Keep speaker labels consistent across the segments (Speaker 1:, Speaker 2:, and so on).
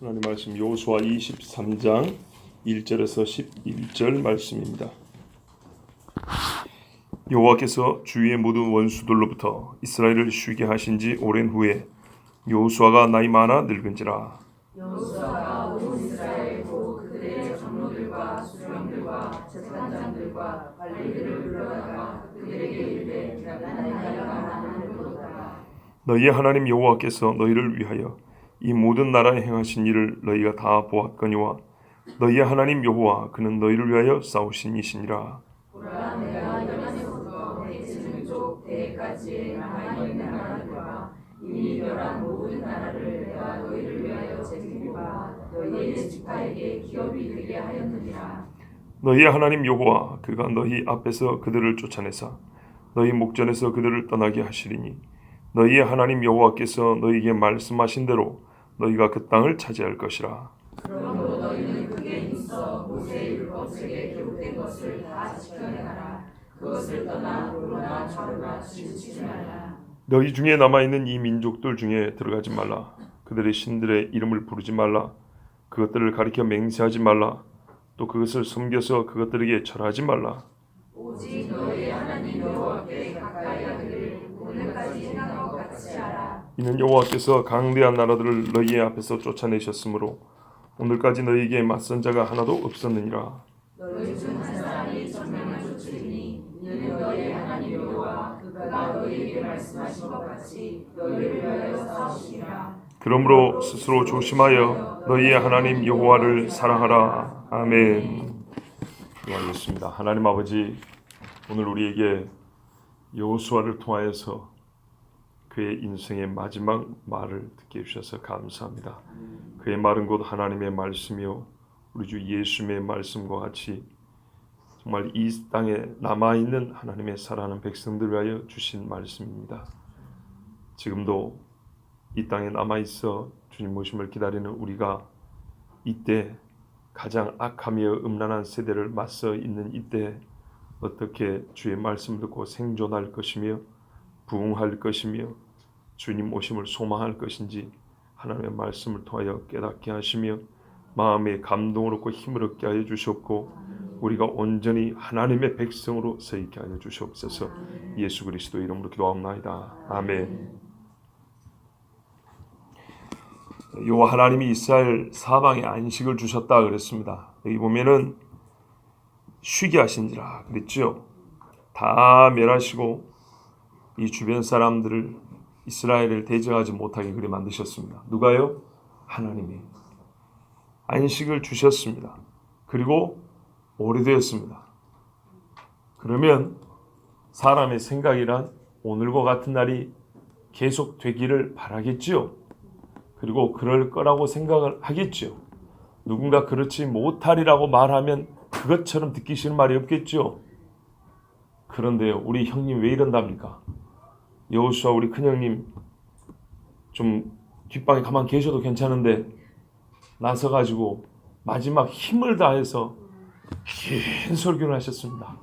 Speaker 1: 하나님 말씀 여호수아 23장 1절에서 11절 말씀입니다. 여호와께서 주위의 모든 원수들로부터 이스라엘을 쉬게 하신 지 오랜 후에 여호수아가 나이 많아 늙은지라.
Speaker 2: 여호수아가 온 이스라엘 곧 그들의 장로들과 수령들과 재판장들과 관리들을 불러다가 그들에게 이르되 나이가 많음을 보도다.
Speaker 1: 너희의 하나님 여호와께서 너희를 위하여 이 모든 나라에 행하신 일을 너희가 다 보았거니와 너희의 하나님 여호와 그는 너희를 위하여 싸우신 이시니라.
Speaker 2: 보라, 내가 영에서부터 대지능족 대까지 남아있는 나라들과 이미 멸한 모든 나라를 내가 너희를 위하여 제기리와 너희의 지파에게 기업이 되게 하였느니라.
Speaker 1: 너희의 하나님 여호와 그가 너희 앞에서 그들을 쫓아내사 너희 목전에서 그들을 떠나게 하시리니 너희의 하나님 여호와께서 너희에게 말씀하신 대로 너희가 그 땅을 차지할 것이라.
Speaker 2: 그러므로 너희는 크게 힘써 모세의 율법책에 기록된 것을 다 지켜내라. 그것을 떠나 우로나 좌로나 치우치지 말라.
Speaker 1: 너희 중에 남아있는 이 민족들 중에 들어가지 말라. 그들의 신들의 이름을 부르지 말라. 그것들을 가리켜 맹세하지 말라. 또 그것을 섬겨서 그것들에게 절하지 말라.
Speaker 2: 오직 너희의 하나님 여호와께 가까이 하기를 오늘까지 행한 것 같이 하라.
Speaker 1: 이는 여호와께서 강대한 나라들을 너희의 앞에서 쫓아내셨으므로 오늘까지 너희에게 맞선 자가 하나도 없었느니라.
Speaker 2: 너희 중 한 사람이 정령을 쫓으리니 이는 너희의 하나님 여호와 그가 너희에게 말씀하신 것 같이 너희를 위하여 싸우시리라.
Speaker 1: 그러므로 스스로 조심하여 너희의 하나님 여호와를 사랑하라. 아멘. 기도하겠습니다. 하나님 아버지, 오늘 우리에게 여호수아를 통하여서 그의 인생의 마지막 말을 듣게 해주셔서 감사합니다. 그의 말은 곧 하나님의 말씀이요 우리 주 예수님의 말씀과 같이 정말 이 땅에 남아있는 하나님의 사랑하는 백성들을 위하여 주신 말씀입니다. 지금도 이 땅에 남아있어 주님 오심을 기다리는 우리가 이때 가장 악하며 음란한 세대를 맞서 있는 이때 어떻게 주의 말씀을 듣고 생존할 것이며 부흥할 것이며 주님 오심을 소망할 것인지 하나님의 말씀을 통하여 깨닫게 하시며 마음에 감동을 얻고 힘을 얻게 하여 주셨고 우리가 온전히 하나님의 백성으로 서 있게 하여 주시옵소서. 예수 그리스도 이름으로 기도하옵나이다. 아멘. 여호와 하나님이 이스라엘 사방에 안식을 주셨다 그랬습니다. 여기 보면은 쉬게 하신지라 그랬죠. 다 멸하시고 이 주변 사람들을 이스라엘을 대적하지 못하게 그리 만드셨습니다. 누가요? 하나님이 안식을 주셨습니다. 그리고 오래되었습니다. 그러면 사람의 생각이란 오늘과 같은 날이 계속 되기를 바라겠지요. 그리고 그럴 거라고 생각을 하겠죠. 누군가 그렇지 못하리라고 말하면 그것처럼 듣기 싫은 말이 없겠죠. 그런데요, 우리 형님 왜 이런답니까? 여호수아 우리 큰형님 좀 뒷방에 가만 계셔도 괜찮은데 나서가지고 마지막 힘을 다해서 긴 설교를 하셨습니다.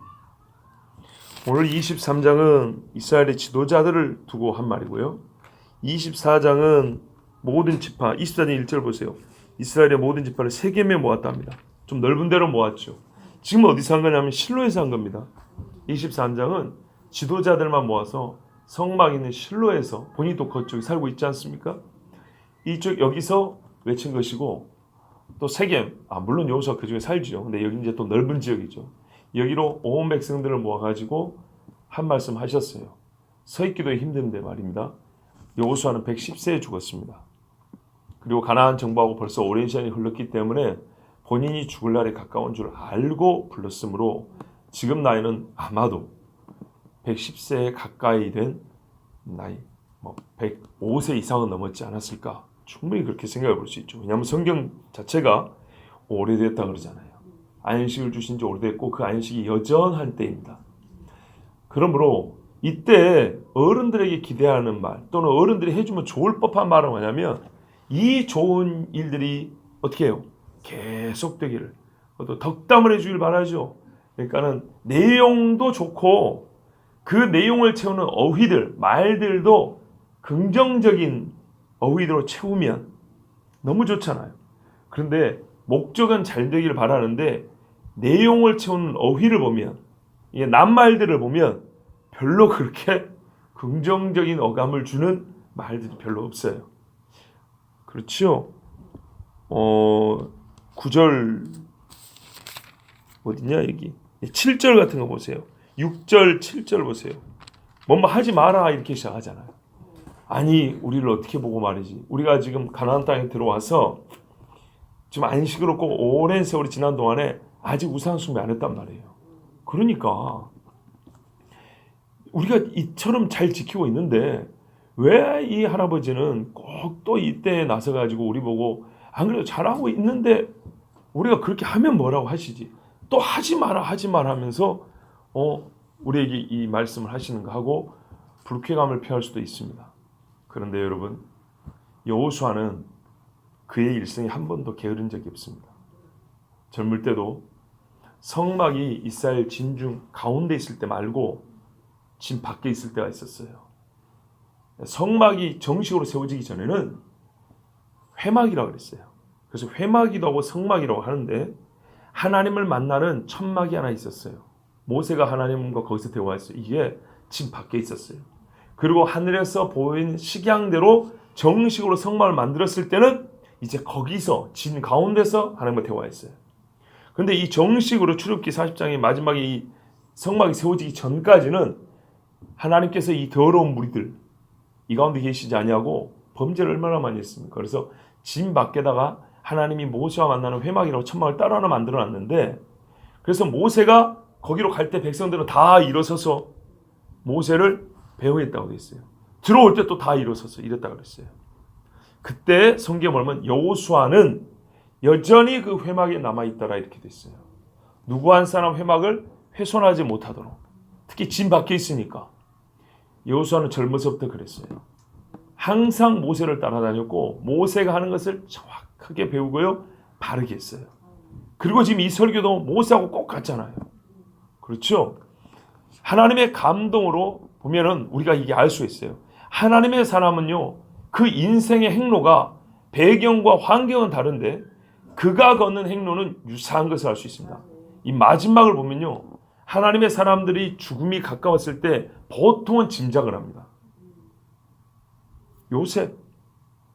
Speaker 1: 오늘 23장은 이스라엘의 지도자들을 두고 한 말이고요. 24장은 모든 지파, 24장 1절 보세요. 이스라엘의 모든 지파를 세겜에 모았답니다. 좀 넓은 데로 모았죠. 지금 어디서 한 거냐면 실로에서 한 겁니다. 23장은 지도자들만 모아서 성막 있는 실로에서 본인이 또 그쪽에 살고 있지 않습니까? 이쪽 여기서 외친 것이고 또 세겜, 물론 여호수아 그중에 살죠. 근데 여기 이제 또 넓은 지역이죠. 여기로 온 백성들을 모아가지고 한 말씀 하셨어요. 서 있기도 힘든데 말입니다. 여호수아는 110세에 죽었습니다. 그리고 가나안 정복하고 벌써 오랜 시간이 흘렀기 때문에 본인이 죽을 날에 가까운 줄 알고 불렀으므로 지금 나이는 아마도 110세에 가까이 된 나이, 105세 이상은 넘었지 않았을까? 충분히 그렇게 생각해 볼 수 있죠. 왜냐하면 성경 자체가 오래됐다 그러잖아요. 안식을 주신 지 오래됐고 그 안식이 여전한 때입니다. 그러므로 이때 어른들에게 기대하는 말 또는 어른들이 해주면 좋을 법한 말은 뭐냐면 이 좋은 일들이 어떻게 해요? 계속되기를 또 덕담을 해주길 바라죠. 그러니까는 내용도 좋고 그 내용을 채우는 어휘들, 말들도 긍정적인 어휘로 채우면 너무 좋잖아요. 그런데 목적은 잘 되길 바라는데 내용을 채우는 어휘를 보면, 이게 낱말들을 보면 별로 그렇게 긍정적인 어감을 주는 말들이 별로 없어요. 그렇죠? 9절 어디냐 여기 7절 같은 거 보세요. 6절 7절 보세요. 뭐뭐 하지 마라 이렇게 시작하잖아요. 아니 우리를 어떻게 보고 말이지. 우리가 지금 가나안 땅에 들어와서 지금 안식으로 꼭 오랜 세월이 지난 동안에 아직 우상 숭배 안 했단 말이에요. 그러니까 우리가 이처럼 잘 지키고 있는데 왜 이 할아버지는 꼭 또 이때에 나서가지고 우리 보고 안 그래도 잘하고 있는데 우리가 그렇게 하면 뭐라고 하시지? 또 하지 마라 하면서 우리에게 이 말씀을 하시는가 하고 불쾌감을 표할 수도 있습니다. 그런데 여러분, 여호수아는 그의 일생에 한 번도 게으른 적이 없습니다. 젊을 때도 성막이 이스라엘 진중 가운데 있을 때 말고 진 밖에 있을 때가 있었어요. 성막이 정식으로 세워지기 전에는 회막이라고 그랬어요. 그래서 회막이라고 하고 성막이라고 하는데 하나님을 만나는 천막이 하나 있었어요. 모세가 하나님과 거기서 대화했어요. 이게 진 밖에 있었어요. 그리고 하늘에서 보인 식양대로 정식으로 성막을 만들었을 때는 이제 거기서 진 가운데서 하나님과 대화했어요. 그런데 이 정식으로 출애굽기 40장의 마지막에 이 성막이 세워지기 전까지는 하나님께서 이 더러운 무리들 이 가운데 계시지 아니하고 범죄를 얼마나 많이 했습니까? 그래서 진 밖에다가 하나님이 모세와 만나는 회막이라고 천막을 따로 하나 만들어놨는데, 그래서 모세가 거기로 갈 때 백성들은 다 일어서서 모세를 배회했다고 돼 있어요. 들어올 때 또 다 일어서서 이랬다고 그랬어요. 그때 성경에 보면 여호수아는 여전히 그 회막에 남아있더라 이렇게 돼 있어요. 누구 한 사람 회막을 훼손하지 못하도록, 특히 진 밖에 있으니까. 여호수아는 젊어서부터 그랬어요. 항상 모세를 따라다녔고 모세가 하는 것을 정확하게 배우고요, 바르게 했어요. 그리고 지금 이 설교도 모세하고 꼭 같잖아요. 그렇죠? 하나님의 감동으로 보면은 우리가 이게 알 수 있어요. 하나님의 사람은요, 그 인생의 행로가 배경과 환경은 다른데 그가 걷는 행로는 유사한 것을 알 수 있습니다. 이 마지막을 보면요, 하나님의 사람들이 죽음이 가까웠을 때 보통은 짐작을 합니다. 요셉,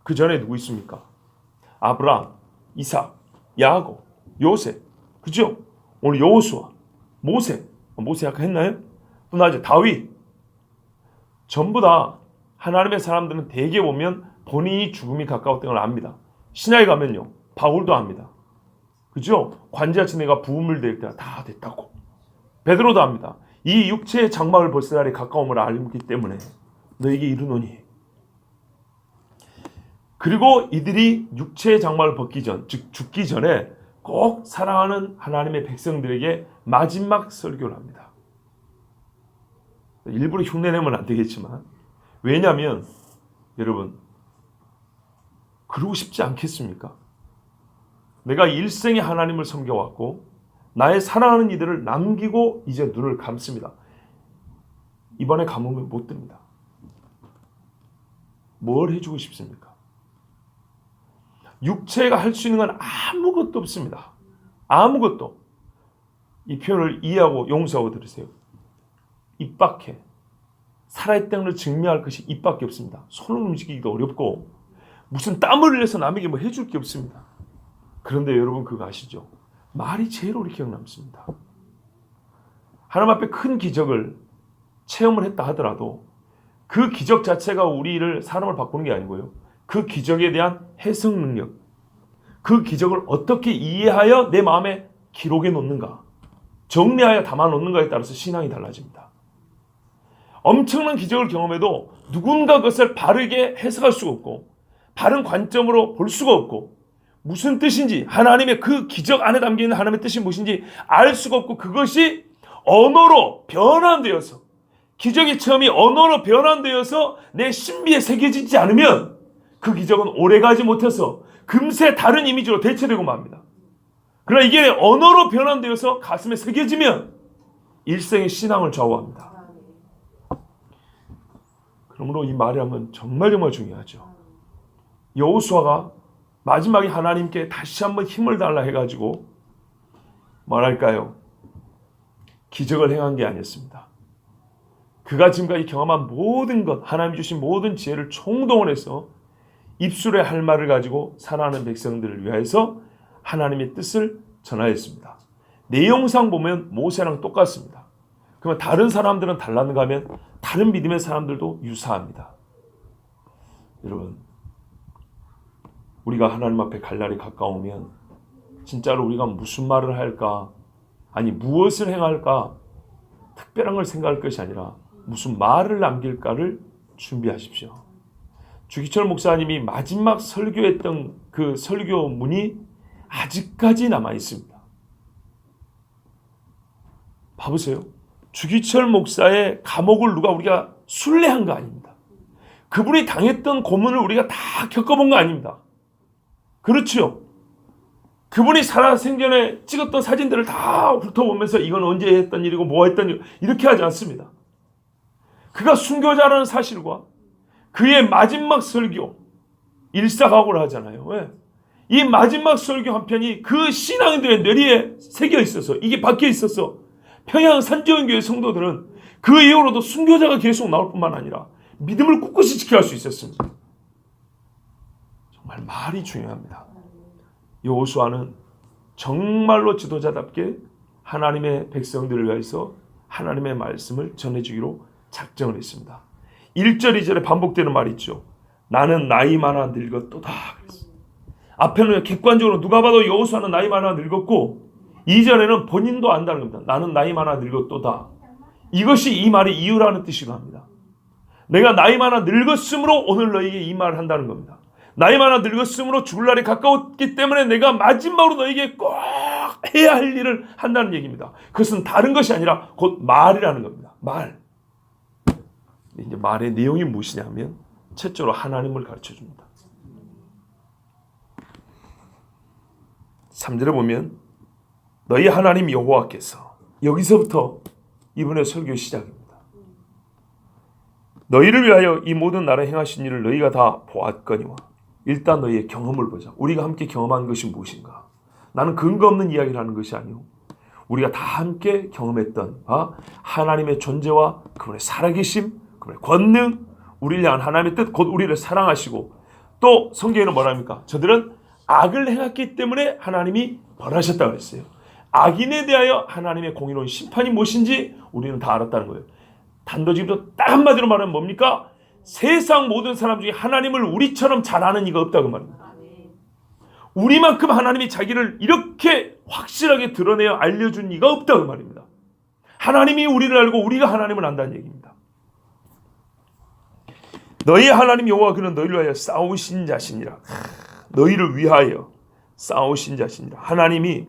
Speaker 1: 그 전에 누구 있습니까? 아브라함, 이삭, 야곱, 요셉, 그죠? 오늘 여호수아, 모세 아까 했나요? 또 나중에 다윗, 전부 다 하나님의 사람들은 대개 보면 본인이 죽음이 가까웠던 걸 압니다. 신약에 가면요, 바울도 압니다. 그죠? 관제하신 내가 부음을 댈 때가 다 됐다고. 베드로도 압니다. 이 육체의 장막을 벗을 날이 가까움을 알기 때문에 너에게 이르노니. 그리고 이들이 육체의 장막을 벗기 전, 즉 죽기 전에 꼭 사랑하는 하나님의 백성들에게 마지막 설교를 합니다. 일부러 흉내내면 안 되겠지만, 왜냐하면 여러분, 그러고 싶지 않겠습니까? 내가 일생에 하나님을 섬겨왔고 나의 사랑하는 이들을 남기고 이제 눈을 감습니다. 이번에 감으면 못 듭니다. 뭘 해주고 싶습니까? 육체가 할 수 있는 건 아무것도 없습니다. 아무것도. 이 표현을 이해하고 용서하고 들으세요. 입 밖에 살아있다는 걸 증명할 것이 입 밖에 없습니다. 손을 움직이기도 어렵고 무슨 땀을 흘려서 남에게 뭐 해줄 게 없습니다. 그런데 여러분 그거 아시죠? 말이 제일 오래 기억 남습니다. 하나님 앞에 큰 기적을 체험을 했다 하더라도 그 기적 자체가 우리를 사람을 바꾸는 게 아니고요, 그 기적에 대한 해석 능력, 그 기적을 어떻게 이해하여 내 마음에 기록해 놓는가, 정리하여 담아 놓는가에 따라서 신앙이 달라집니다. 엄청난 기적을 경험해도 누군가 그것을 바르게 해석할 수가 없고 바른 관점으로 볼 수가 없고 무슨 뜻인지, 하나님의 그 기적 안에 담겨있는 하나님의 뜻이 무엇인지 알 수가 없고, 그것이 언어로 변환되어서, 기적의 체험이 언어로 변환되어서 내 신비에 새겨지지 않으면 그 기적은 오래가지 못해서 금세 다른 이미지로 대체되고 맙니다. 그러나 이게 언어로 변환되어서 가슴에 새겨지면 일생의 신앙을 좌우합니다. 그러므로 이 말이라면 정말 중요하죠. 여호수아가 마지막에 하나님께 다시 한번 힘을 달라 해가지고 뭐랄까요? 기적을 행한 게 아니었습니다. 그가 지금까지 경험한 모든 것, 하나님 주신 모든 지혜를 총동원해서 입술에 할 말을 가지고 살아가는 백성들을 위해서 하나님의 뜻을 전하였습니다. 내용상 보면 모세랑 똑같습니다. 그러면 다른 사람들은 달랐는가 하면 다른 믿음의 사람들도 유사합니다. 여러분, 우리가 하나님 앞에 갈 날이 가까우면 진짜로 우리가 무슨 말을 할까, 아니 무엇을 행할까 특별한 걸 생각할 것이 아니라 무슨 말을 남길까를 준비하십시오. 주기철 목사님이 마지막 설교했던 그 설교문이 아직까지 남아 있습니다. 봐보세요. 주기철 목사의 감옥을 우리가 순례한 거 아닙니다. 그분이 당했던 고문을 우리가 다 겪어본 거 아닙니다. 그렇죠. 그분이 살아생전에 찍었던 사진들을 다 훑어보면서 이건 언제 했던 일이고 뭐 했던 일 이렇게 하지 않습니다. 그가 순교자라는 사실과 그의 마지막 설교 일사각오를 하잖아요. 왜? 이 마지막 설교 한 편이 그 신앙인들의 뇌리에 새겨 있어서 이게 박혀 있어서 평양 산지원교회 성도들은 그 이후로도 순교자가 계속 나올 뿐만 아니라 믿음을 꿋꿋이 지켜갈 수 있었습니다. 정말 말이 중요합니다. 여호수아는 정말로 지도자답게 하나님의 백성들을 위해서 하나님의 말씀을 전해주기로 작정을 했습니다. 1절 2절에 반복되는 말이 있죠. 나는 나이 많아 늙었도다. 앞에는 객관적으로 누가 봐도 여호수아는 나이 많아 늙었고 2절에는 본인도 안다는 겁니다. 나는 나이 많아 늙었도다. 이것이 이 말의 이유라는 뜻이기도 합니다. 내가 나이 많아 늙었으므로 오늘 너에게 이 말을 한다는 겁니다. 나이 많아 늙었으므로 죽을 날이 가까웠기 때문에 내가 마지막으로 너에게 꼭 해야 할 일을 한다는 얘기입니다. 그것은 다른 것이 아니라 곧 말이라는 겁니다. 말. 이제 말의 내용이 무엇이냐면 첫째로 하나님을 가르쳐줍니다. 3절에 보면 너희 하나님 여호와께서, 여기서부터 이번에 설교 시작입니다. 너희를 위하여 이 모든 나라에 행하신 일을 너희가 다 보았거니와. 일단 너희의 경험을 보자. 우리가 함께 경험한 것이 무엇인가. 나는 근거 없는 이야기를 하는 것이 아니오. 우리가 다 함께 경험했던 하나님의 존재와 그분의 살아계심, 그분의 권능, 우리를 향한 하나님의 뜻, 곧 우리를 사랑하시고, 또 성경에는 뭐랍니까? 저들은 악을 행했기 때문에 하나님이 벌하셨다고 그랬어요. 악인에 대하여 하나님의 공의로운 심판이 무엇인지 우리는 다 알았다는 거예요. 단도직입적으로 딱 한마디로 말하면 뭡니까? 세상 모든 사람 중에 하나님을 우리처럼 잘 아는 이가 없다고 말입니다. 우리만큼 하나님이 자기를 이렇게 확실하게 드러내어 알려준 이가 없다고 말입니다. 하나님이 우리를 알고 우리가 하나님을 안다는 얘기입니다. 너희 하나님 여호와 그는 너희를 위하여 싸우신 자신이라. 너희를 위하여 싸우신 자신이라. 하나님이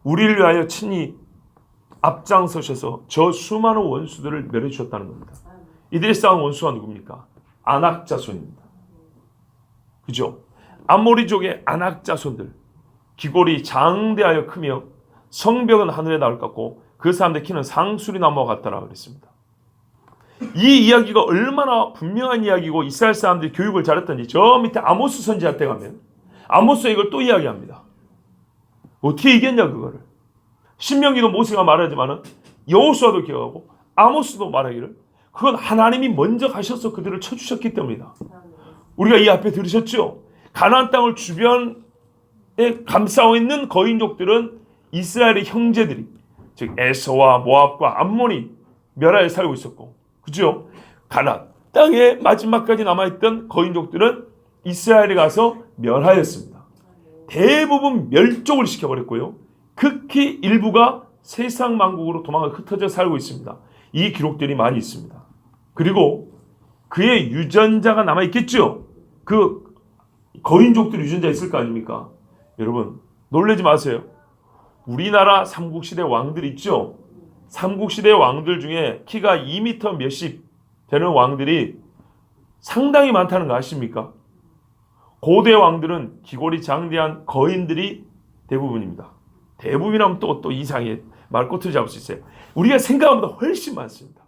Speaker 1: 우리를 위하여 친히 앞장서셔서 저 수많은 원수들을 멸해 주셨다는 겁니다. 이들이 싸운 원수가 누굽니까? 아낙 자손입니다. 그죠? 아모리족의 아낙 자손들. 기골이 장대하여 크며 성벽은 하늘에 닿을 것 같고 그 사람들 키는 상수리 나무와 같더라 그랬습니다. 이 이야기가 얼마나 분명한 이야기고 이스라엘 사람들이 교육을 잘했던지 저 밑에 아모스 선지자 때 가면 아모스가 이걸 또 이야기합니다. 어떻게 이겼냐 그거를. 신명기도 모세가 말하지만 여호수아도 기억하고 아모스도 말하기를 그건 하나님이 먼저 가셔서 그들을 쳐주셨기 때문이다. 우리가 이 앞에 들으셨죠? 가나안 땅을 주변에 감싸고 있는 거인족들은 이스라엘의 형제들이 즉 에서와 모압과 암몬이 멸하에 살고 있었고, 그죠? 가나안 땅에 마지막까지 남아있던 거인족들은 이스라엘에 가서 멸하였습니다. 대부분 멸족을 시켜버렸고요. 극히 일부가 세상 만국으로 도망가 흩어져 살고 있습니다. 이 기록들이 많이 있습니다. 그리고 그의 유전자가 남아있겠죠? 그 거인족들 유전자 있을 거 아닙니까? 여러분 놀라지 마세요. 우리나라 삼국시대 왕들 있죠? 삼국시대 왕들 중에 키가 2m 몇십 되는 왕들이 상당히 많다는 거 아십니까? 고대 왕들은 기골이 장대한 거인들이 대부분입니다. 대부분이라면 또 이상해 말꼬투리 잡을 수 있어요. 우리가 생각한 것보다 훨씬 많습니다.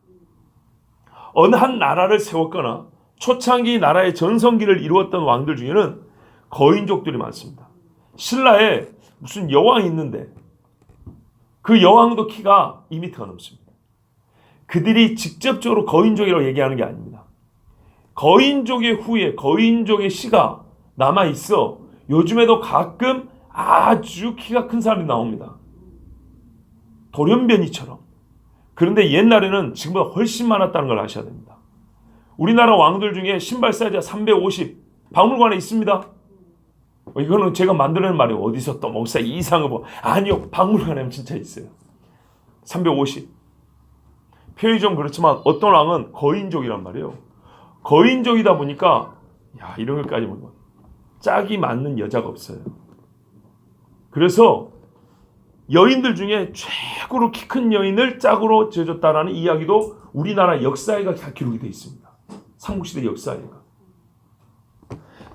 Speaker 1: 어느 한 나라를 세웠거나 초창기 나라의 전성기를 이루었던 왕들 중에는 거인족들이 많습니다. 신라에 무슨 여왕이 있는데 그 여왕도 키가 2m가 넘습니다. 그들이 직접적으로 거인족이라고 얘기하는 게 아닙니다. 거인족의 후에 거인족의 씨가 남아있어 요즘에도 가끔 아주 키가 큰 사람이 나옵니다. 돌연변이처럼. 그런데 옛날에는 지금보다 훨씬 많았다는 걸 아셔야 됩니다. 우리나라 왕들 중에 신발 사이즈가 350 박물관에 있습니다. 이거는 제가 만들어낸 말이에요. 어디서 또 목사 이상을 뭐 아니요, 박물관에 진짜 있어요. 350. 표현이 좀 그렇지만 어떤 왕은 거인족이란 말이에요. 거인족이다 보니까 이런 것까지 보면 짝이 맞는 여자가 없어요. 그래서 여인들 중에 최고로 키 큰 여인을 짝으로 지어줬다라는 이야기도 우리나라 역사에가 기록이 되어 있습니다. 삼국시대 역사에가.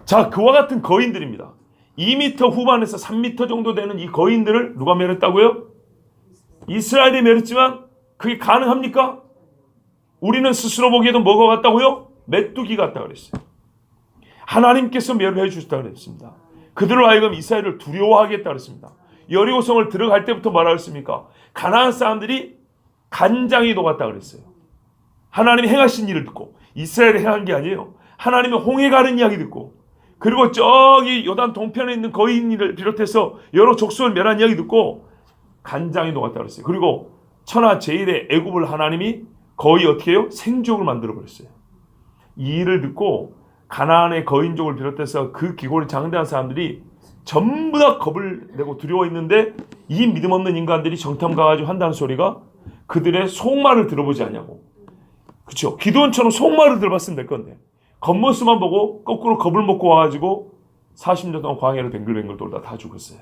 Speaker 1: 자, 그와 같은 거인들입니다. 2m 후반에서 3m 정도 되는 이 거인들을 누가 멸했다고요? 이스라엘이 멸했지만 그게 가능합니까? 우리는 스스로 보기에도 뭐가 같다고요? 메뚜기 같다 그랬어요. 하나님께서 멸해 주셨다 그랬습니다. 그들로 하여금 이스라엘을 두려워하겠다 그랬습니다. 여리고성을 들어갈 때부터 뭐라 그랬습니까? 가나안 사람들이 간장이 녹았다 그랬어요. 하나님이 행하신 일을 듣고, 이스라엘이 행한 게 아니에요. 하나님의 홍해 가는 이야기 듣고, 그리고 저기 요단 동편에 있는 거인을 비롯해서 여러 족속을 멸한 이야기 듣고 간장이 녹았다 그랬어요. 그리고 천하 제일의 애굽을 하나님이 거의 어떻게 해요? 생족을 만들어 버렸어요. 이 일을 듣고 가나안의 거인족을 비롯해서 그 기골이 장대한 사람들이 전부 다 겁을 내고 두려워했는데, 이 믿음 없는 인간들이 정탐 가가지고 한다는 소리가 그들의 속말을 들어보지 않냐고. 그렇죠? 기도원처럼 속말을 들어봤으면 될 건데 겉모습만 보고 거꾸로 겁을 먹고 와가지고 40년 동안 광야를 뱅글뱅글 돌다 다 죽었어요.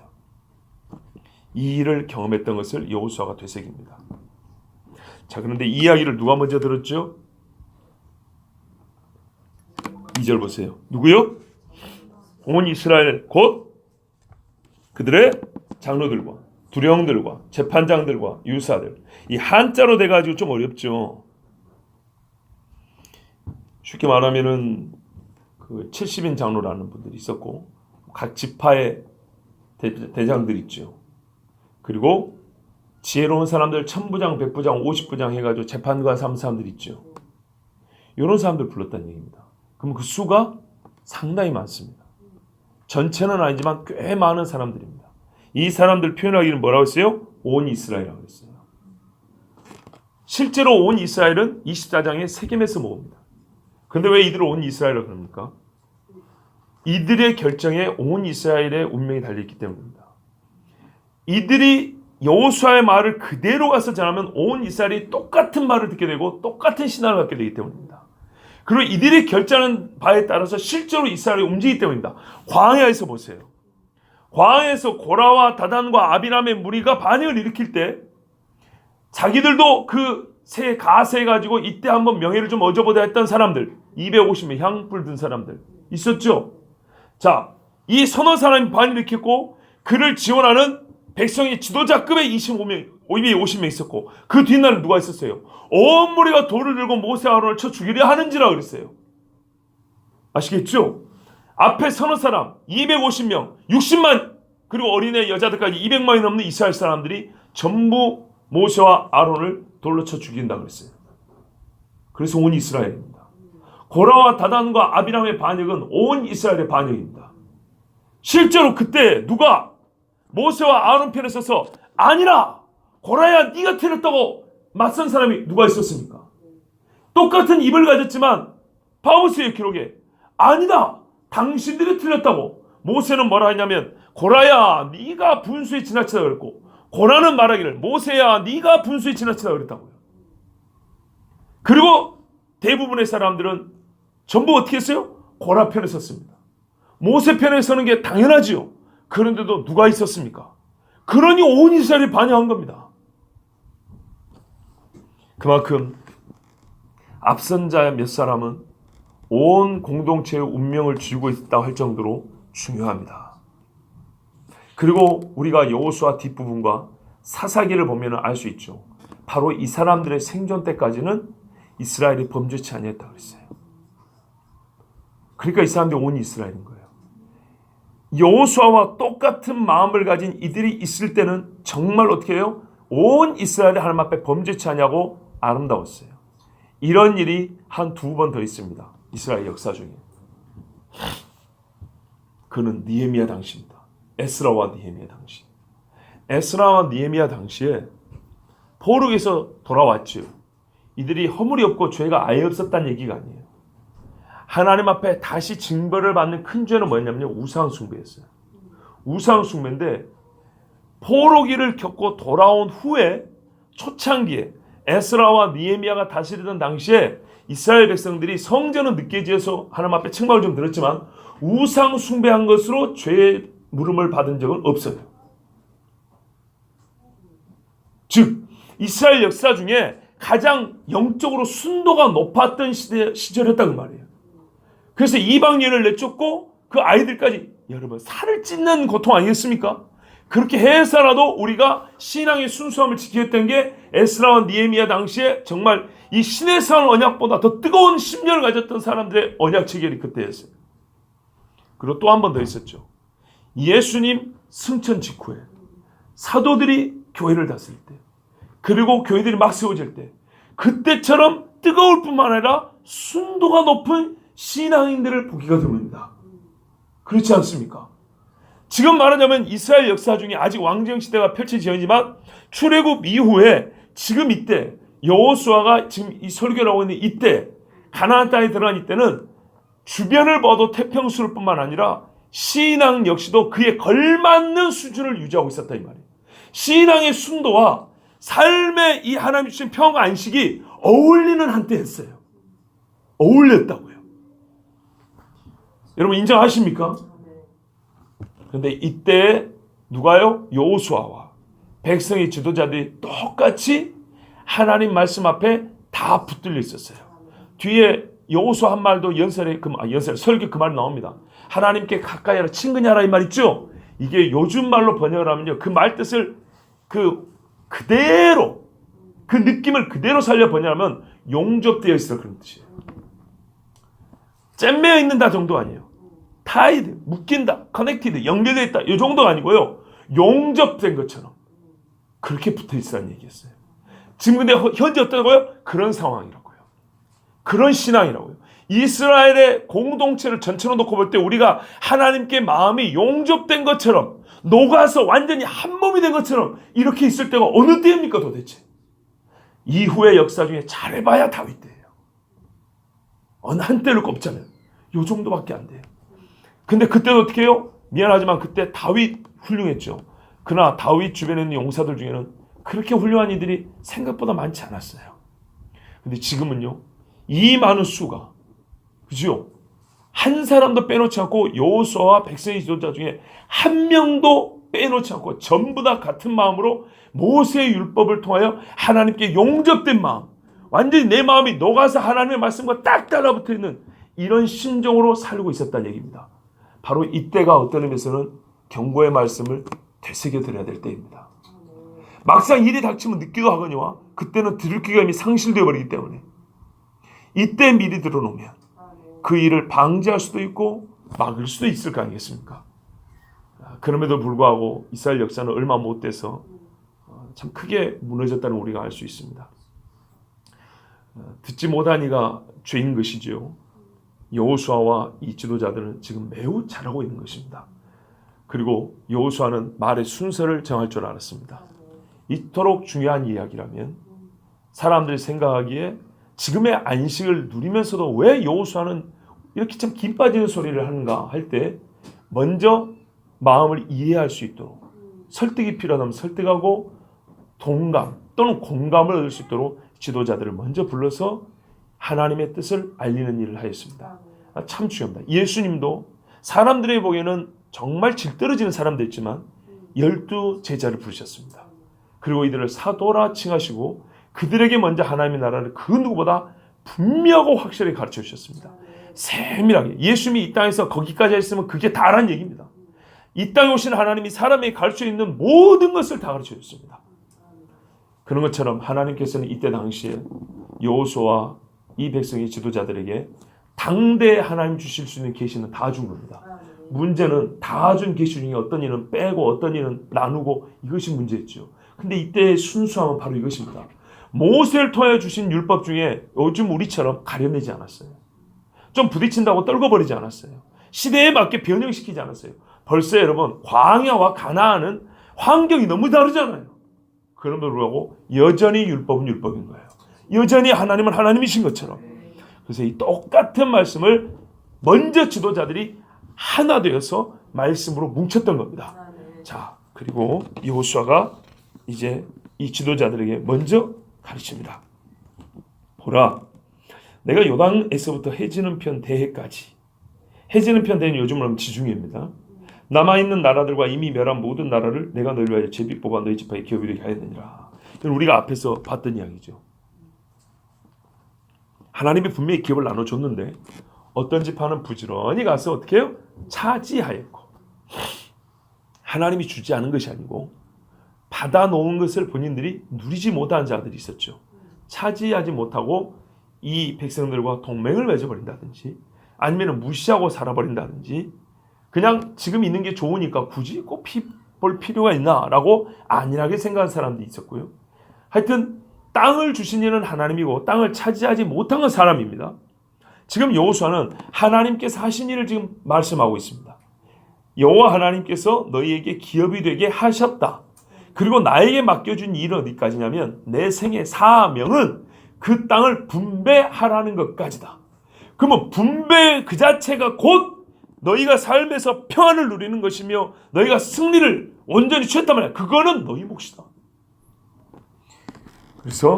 Speaker 1: 이 일을 경험했던 것을 여호수아가 되새깁니다. 자, 그런데 이 이야기를 누가 먼저 들었죠? 2절 보세요. 누구요? 온 이스라엘 곧 그들의 장로들과 두령들과 재판장들과 유사들. 이 한자로 돼가지고 좀 어렵죠. 쉽게 말하면은 그 70인 장로라는 분들이 있었고, 각 지파의 대장들 있죠. 그리고 지혜로운 사람들 1000부장, 100부장, 50부장 해가지고 재판관 삼는 사람들 있죠. 이런 사람들 불렀다는 얘기입니다. 그럼 그 수가 상당히 많습니다. 전체는 아니지만 꽤 많은 사람들입니다. 이 사람들 표현하기는 뭐라고 했어요? 온 이스라엘이라고 했어요. 실제로 온 이스라엘은 24장에 세겜에서 모읍니다. 근데 왜 이들을 온 이스라엘이라고 그럽니까? 이들의 결정에 온 이스라엘의 운명이 달려있기 때문입니다. 이들이 여호수아의 말을 그대로 가서 전하면 온 이스라엘이 똑같은 말을 듣게 되고 똑같은 신앙을 갖게 되기 때문입니다. 그리고 이들이 결정하는 바에 따라서 실제로 이스라엘이 움직이기 때문입니다. 광야에서 보세요. 광야에서 고라와 다단과 아비람의 무리가 반역을 일으킬 때 자기들도 그 새 가세해가지고 이때 한번 명예를 좀 얻어보자 했던 사람들, 250명 향불 든 사람들 있었죠. 자, 이 서너 사람이 반역을 일으켰고 그를 지원하는 백성의 지도자급의 250명 있었고, 그 뒷날에 누가 있었어요? 온 무리가 돌을 들고 모세 아론을 쳐 죽이려 하는지라 그랬어요. 아시겠죠? 앞에 서너 사람 250명 60만 그리고 어린애 여자들까지 200만이 넘는 이스라엘 사람들이 전부 모세와 아론을 돌로 쳐 죽인다 그랬어요. 그래서 온 이스라엘입니다. 고라와 다단과 아비람의 반역은 온 이스라엘의 반역입니다. 실제로 그때 누가 모세와 아론 편에 서서 아니라 고라야 네가 틀렸다고 맞선 사람이 누가 있었습니까? 똑같은 입을 가졌지만 바보스의 기록에 아니다 당신들이 틀렸다고. 모세는 뭐라 하냐면 고라야 네가 분수에 지나치다 그랬고, 고라는 말하기를 모세야 네가 분수에 지나치다 그랬다고요. 그리고 대부분의 사람들은 전부 어떻게 했어요? 고라 편에 섰습니다. 모세 편에 서는 게 당연하지요. 그런데도 누가 있었습니까? 그러니 온 이스라엘이 반역한 겁니다. 그만큼 앞선 자 몇 사람은 온 공동체의 운명을 쥐고 있다고 할 정도로 중요합니다. 그리고 우리가 여호수아 뒷부분과 사사기를 보면 알 수 있죠. 바로 이 사람들의 생존 때까지는 이스라엘이 범죄치 아니했다고 했어요. 그러니까 이 사람들이 온 이스라엘인 거예요. 여호수아와 똑같은 마음을 가진 이들이 있을 때는 정말 어떻게 해요? 온 이스라엘이 하나님 앞에 범죄치 않냐고 아름다웠어요. 이런 일이 한 2번 더 있습니다. 이스라엘 역사 중에. 그는 느헤미야 당시입니다. 에스라와 느헤미야 당시. 에스라와 느헤미야 당시에 포로에서 돌아왔죠. 이들이 허물이 없고 죄가 아예 없었다는 얘기가 아니에요. 하나님 앞에 다시 징벌을 받는 큰 죄는 뭐였냐면요, 우상 숭배였어요. 우상 숭배인데 포로기를 겪고 돌아온 후에 초창기에 에스라와 느헤미야가 다스리던 당시에 이스라엘 백성들이 성전은 늦게 지어서 하나님 앞에 책망을 좀 들었지만 우상 숭배한 것으로 죄의 물음을 받은 적은 없어요. 즉 이스라엘 역사 중에 가장 영적으로 순도가 높았던 시절이었다는 말이에요. 그래서 이방인을 내쫓고 그 아이들까지, 여러분 살을 찢는 고통 아니겠습니까? 그렇게 해서라도 우리가 신앙의 순수함을 지켰던 게 에스라와 느헤미야 당시에 정말 이 신의 산 언약보다 더 뜨거운 심령을 가졌던 사람들의 언약 체결이 그때였어요. 그리고 또 한 번 더 있었죠. 예수님 승천 직후에 사도들이 교회를 다스릴 때, 그리고 교회들이 막 세워질 때, 그때처럼 뜨거울 뿐만 아니라 순도가 높은 신앙인들을 보기가 드뭅니다. 그렇지 않습니까? 지금 말하자면 이스라엘 역사 중에 아직 왕정 시대가 펼쳐지지만 출애굽 이후에 지금 이때 여호수아가 지금 이 설교를 하고 있는 이때 가나안 땅에 들어간 이때는 주변을 봐도 태평수일 뿐만 아니라 신앙 역시도 그에 걸맞는 수준을 유지하고 있었다 이 말이에요. 신앙의 순도와 삶의 이 하나님 주신 평안식이 어울리는 한때였어요. 어울렸다고요. 여러분 인정하십니까? 그런데 이때 누가요? 여호수아와 백성의 지도자들이 똑같이 하나님 말씀 앞에 다 붙들려 있었어요. 뒤에 여호수아 한 말도 설교 그 말 나옵니다. 하나님께 가까이 하라, 친근히 하라 이 말 있죠? 이게 요즘 말로 번역을 하면요, 그 말 뜻을 그대로 그 느낌을 그대로 살려 번역하면 용접되어 있어 그런 뜻이에요. 잼매어 있는다 정도 아니에요. 타이드, 묶인다, 커넥티드, 연결되어 있다 이 정도가 아니고요, 용접된 것처럼 그렇게 붙어 있으라는 얘기였어요. 지금 근데 현재 어떠냐고요? 그런 상황이라고요. 그런 신앙이라고요. 이스라엘의 공동체를 전체로 놓고 볼 때 우리가 하나님께 마음이 용접된 것처럼, 녹아서 완전히 한 몸이 된 것처럼 이렇게 있을 때가 어느 때입니까 도대체? 이후의 역사 중에 잘해봐야 다윗 때예요. 어느 한때를 꼽자면 요 정도밖에 안 돼요. 근데 그때도 어떻게 해요? 미안하지만 그때 다윗 훌륭했죠. 그러나 다윗 주변에 있는 용사들 중에는 그렇게 훌륭한 이들이 생각보다 많지 않았어요. 근데 지금은요, 이 많은 수가, 그죠? 한 사람도 빼놓지 않고 여호수아와 백성의 지도자 중에 한 명도 빼놓지 않고 전부 다 같은 마음으로 모세의 율법을 통하여 하나님께 용접된 마음, 완전히 내 마음이 녹아서 하나님의 말씀과 딱 달라붙어 있는 이런 심정으로 살고 있었다는 얘기입니다. 바로 이때가 어떤 의미에서는 경고의 말씀을 되새겨드려야 될 때입니다. 막상 일이 닥치면 늦기도 하거니와 그때는 들을 기가 이미 상실되어 버리기 때문에 이때 미리 들어놓으면 그 일을 방지할 수도 있고 막을 수도 있을 거 아니겠습니까? 그럼에도 불구하고 이스라엘 역사는 얼마 못 돼서 참 크게 무너졌다는 우리가 알 수 있습니다. 듣지 못한 이가 죄인 것이지요. 여호수아와 이 지도자들은 지금 매우 잘하고 있는 것입니다. 그리고 여호수아는 말의 순서를 정할 줄 알았습니다. 이토록 중요한 이야기라면 사람들이 생각하기에 지금의 안식을 누리면서도 왜 여호수아는 이렇게 참 긴 빠지는 소리를 하는가 할 때 먼저 마음을 이해할 수 있도록 설득이 필요하다면 설득하고 동감 또는 공감을 얻을 수 있도록 지도자들을 먼저 불러서 하나님의 뜻을 알리는 일을 하였습니다. 참 중요합니다. 예수님도 사람들의 보기에는 정말 질 떨어지는 사람들이지만 12 제자를 부르셨습니다. 그리고 이들을 사도라 칭하시고 그들에게 먼저 하나님의 나라를 그 누구보다 분명하고 확실하게 가르쳐 주셨습니다. 세밀하게. 예수님이 이 땅에서 거기까지 했으면 그게 다라는 얘기입니다. 이 땅에 오신 하나님이 사람에게 가르쳐 있는 모든 것을 다 가르쳐 줬습니다. 그런 것처럼 하나님께서는 이때 당시에 여호수아와 이 백성의 지도자들에게 당대에 하나님 주실 수 있는 계시는 다 준 겁니다. 문제는 다 준 계시 중에 어떤 이는 빼고 어떤 이는 나누고 이것이 문제였죠. 근데 이때의 순수함은 바로 이것입니다. 모세를 통하여 주신 율법 중에 요즘 우리처럼 가려내지 않았어요. 좀 부딪힌다고 떨궈버리지 않았어요. 시대에 맞게 변형시키지 않았어요. 벌써 여러분 광야와 가나안은 환경이 너무 다르잖아요. 그럼에도 불구하고 여전히 율법은 율법인 거예요. 여전히 하나님은 하나님이신 것처럼. 그래서 이 똑같은 말씀을 먼저 지도자들이 하나 되어서 말씀으로 뭉쳤던 겁니다. 자, 그리고 여호수아가 이제 이 지도자들에게 먼저 가르칩니다. 보라, 내가 요단에서부터 해지는 편 대해까지, 해지는 편 대해는 요즘으로 하면 지중해입니다. 남아있는 나라들과 이미 멸한 모든 나라를 내가 너희를 위하여 제비 뽑아 너희 지파에 기업이 되게 하였느니라. 이건 우리가 앞에서 봤던 이야기죠. 하나님이 분명히 기업을 나눠줬는데 어떤 지파는 부지런히 가서 어떻게 해요? 차지하였고, 하나님이 주지 않은 것이 아니고 받아놓은 것을 본인들이 누리지 못한 자들이 있었죠. 차지하지 못하고 이 백성들과 동맹을 맺어버린다든지 아니면 무시하고 살아버린다든지 그냥 지금 있는 게 좋으니까 굳이 꼭 볼 필요가 있나라고 안일하게 생각하는 사람도 있었고요. 하여튼 땅을 주신 이는 하나님이고 땅을 차지하지 못한 건 사람입니다. 지금 여호수아는 하나님께서 하신 일을 지금 말씀하고 있습니다. 여호와 하나님께서 너희에게 기업이 되게 하셨다. 그리고 나에게 맡겨준 일은 어디까지냐면 내 생의 사명은 그 땅을 분배하라는 것까지다. 그러면 분배 그 자체가 곧 너희가 삶에서 평안을 누리는 것이며 너희가 승리를 온전히 취했단 말이야. 그거는 너희 몫이다. 그래서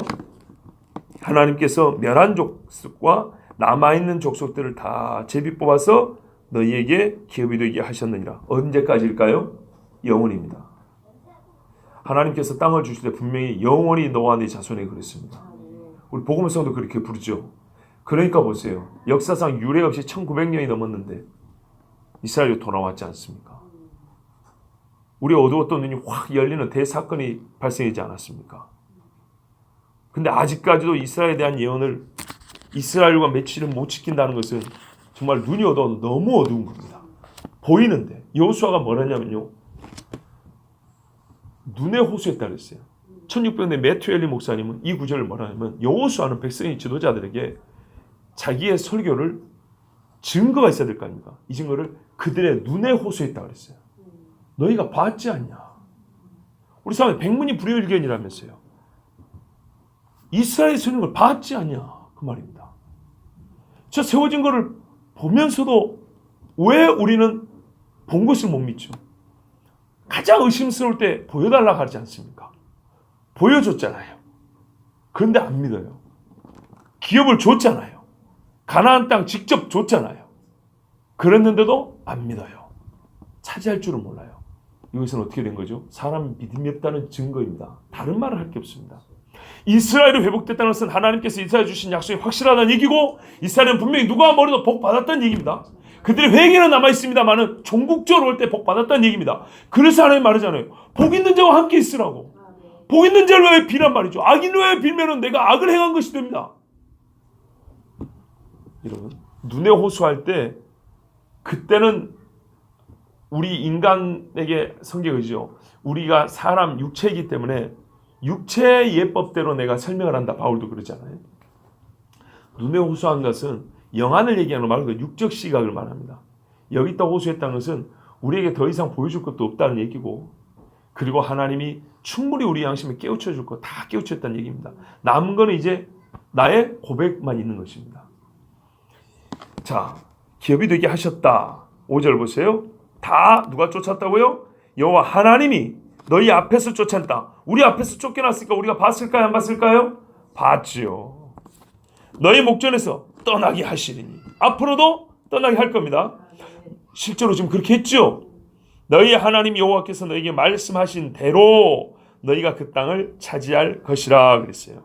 Speaker 1: 하나님께서 멸한 족속과 남아있는 족속들을 다 제비 뽑아서 너희에게 기업이 되게 하셨느니라. 언제까지일까요? 영원입니다. 하나님께서 땅을 주실 때 분명히 영원히 너와 네 자손에게 그랬습니다. 우리 복음성도 그렇게 부르죠. 그러니까 보세요. 역사상 유례 없이 1900년이 넘었는데 이스라엘이 돌아왔지 않습니까? 우리 어두웠던 눈이 확 열리는 대사건이 발생하지 않았습니까? 근데 아직까지도 이스라엘에 대한 예언을 이스라엘과 며칠을 못 지킨다는 것은 정말 눈이 어두워도 너무 어두운 겁니다. 보이는데 여호수아가 뭐라냐면요, 눈의 호수했다 그랬어요. 1600년대 매튜엘리 목사님은 이 구절을 뭐라냐면 여호수아는 백성의 지도자들에게 자기의 설교를 증거가 있어야 될 거 아닙니까? 이 증거를 그들의 눈에 호소했다 그랬어요. 너희가 봤지 않냐? 우리 사람이 백문이 불여일견이라면서요. 이스라엘이 세우는 걸 봤지 않냐? 그 말입니다. 저 세워진 거를 보면서도 왜 우리는 본 것을 못 믿죠? 가장 의심스러울 때 보여달라고 하지 않습니까? 보여줬잖아요. 그런데 안 믿어요. 기업을 줬잖아요. 가나안 땅 직접 줬잖아요. 그랬는데도 안 믿어요. 차지할 줄은 몰라요. 이것은 어떻게 된 거죠? 사람 믿음이 없다는 증거입니다. 다른 말을 할 게 없습니다. 이스라엘이 회복됐다는 것은 하나님께서 이스라엘 주신 약속이 확실하다는 얘기고, 이스라엘은 분명히 누가 머리도 복 받았다는 얘기입니다. 그들의 회개는 남아있습니다만은 종국적으로 올 때 복 받았다는 얘기입니다. 그래서 하나님 말하잖아요. 복 있는 자와 함께 있으라고. 복 있는 자를 왜 비란 말이죠. 악인을 왜 빌면은 내가 악을 행한 것이 됩니다. 여러분, 눈에 호소할 때 그때는 우리 인간에게 성격이죠. 우리가 사람 육체이기 때문에 육체의 예법대로 내가 설명을 한다. 바울도 그러잖아요. 눈에 호소한 것은 영안을 얘기하는 거 말고 육적 시각을 말합니다. 여기다 호소했다는 것은 우리에게 더 이상 보여줄 것도 없다는 얘기고, 그리고 하나님이 충분히 우리 양심을 깨우쳐 줄 거 다 깨우쳤다는 얘기입니다. 남은 거는 이제 나의 고백만 있는 것입니다. 자, 기업이 되게 하셨다. 5절 보세요. 다 누가 쫓았다고요? 여호와 하나님이 너희 앞에서 쫓았다. 우리 앞에서 쫓겨났으니까 우리가 봤을까요? 안 봤을까요? 봤지요. 너희 목전에서 떠나게 하시리니 앞으로도 떠나게 할 겁니다. 실제로 지금 그렇게 했죠. 너희 하나님 여호와께서 너희에게 말씀하신 대로 너희가 그 땅을 차지할 것이라 그랬어요.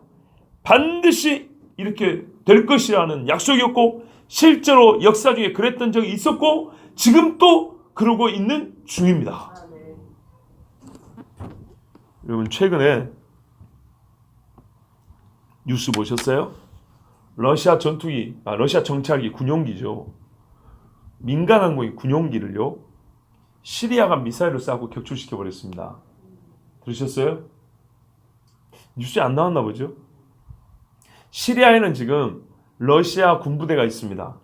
Speaker 1: 반드시 이렇게 될 것이라는 약속이었고, 실제로 역사 중에 그랬던 적이 있었고 지금 또 그러고 있는 중입니다. 여러분, 최근에 뉴스 보셨어요? 러시아 전투기, 러시아 정찰기 군용기죠. 민간 항공기 군용기를요 시리아가 미사일을 쏴고 격추시켜 버렸습니다. 들으셨어요? 뉴스에 안 나왔나 보죠? 시리아에는 지금 러시아 군부대가 있습니다.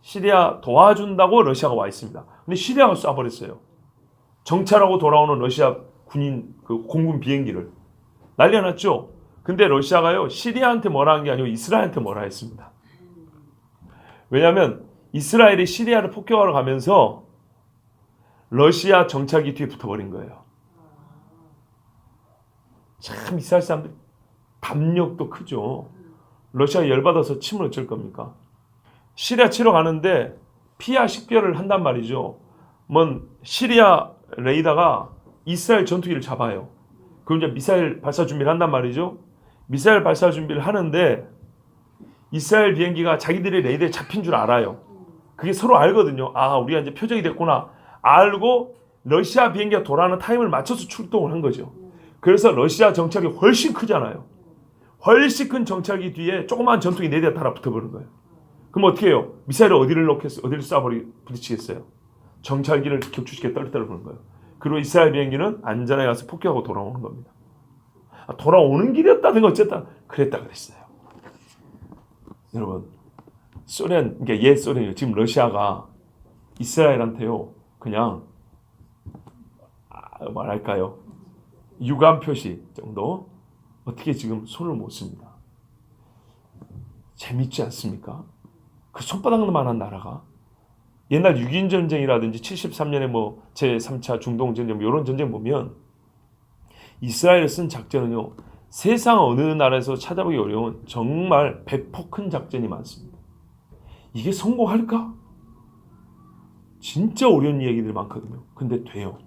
Speaker 1: 시리아 도와준다고 러시아가 와 있습니다. 근데 시리아가 쏴버렸어요. 정찰하고 돌아오는 러시아 군인 그 공군 비행기를 난리가 났죠. 근데 러시아가요 시리아한테 뭐라 한 게 아니고 이스라엘한테 뭐라 했습니다. 왜냐하면 이스라엘이 시리아를 폭격하러 가면서 러시아 정찰기 뒤에 붙어버린 거예요. 참 이스라엘 사람들 담력도 크죠. 러시아가 열받아서 침을 어쩔 겁니까? 시리아 치러 가는데 피하 식별을 한단 말이죠. 시리아 레이더가 이스라엘 전투기를 잡아요. 그럼 이제 미사일 발사 준비를 한단 말이죠. 미사일 발사 준비를 하는데 이스라엘 비행기가 자기들의 레이더에 잡힌 줄 알아요. 그게 서로 알거든요. 아, 우리가 이제 표적이 됐구나. 알고 러시아 비행기가 돌아가는 타임을 맞춰서 출동을 한 거죠. 그래서 러시아 정찰기 훨씬 크잖아요. 훨씬 큰 정찰기 뒤에 조그마한 전투기 4대가 달아붙어버린 거예요. 그럼 어떻게 해요? 미사일을 어디를 부딪히겠어요? 정찰기를 격추시켜 떨어뜨려 보는 거예요. 그리고 이스라엘 비행기는 안전하게 가서 폭격하고 돌아오는 겁니다. 돌아오는 길이었다는 거 어쨌든 그랬다 그랬어요. 여러분, 소련, 그러니까 옛 소련이요. 지금 러시아가 이스라엘한테요, 그냥 뭐랄까요, 유감 표시 정도 어떻게 지금 손을 못 씁니다. 재밌지 않습니까? 그 손바닥만한 나라가 옛날 6.25 전쟁이라든지 73년에 제3차 중동 전쟁 이런 전쟁 보면 이스라엘이 쓴 작전은요 세상 어느 나라에서 찾아보기 어려운 정말 배포 큰 작전이 많습니다. 이게 성공할까? 진짜 어려운 얘기들이 많거든요. 근데 돼요.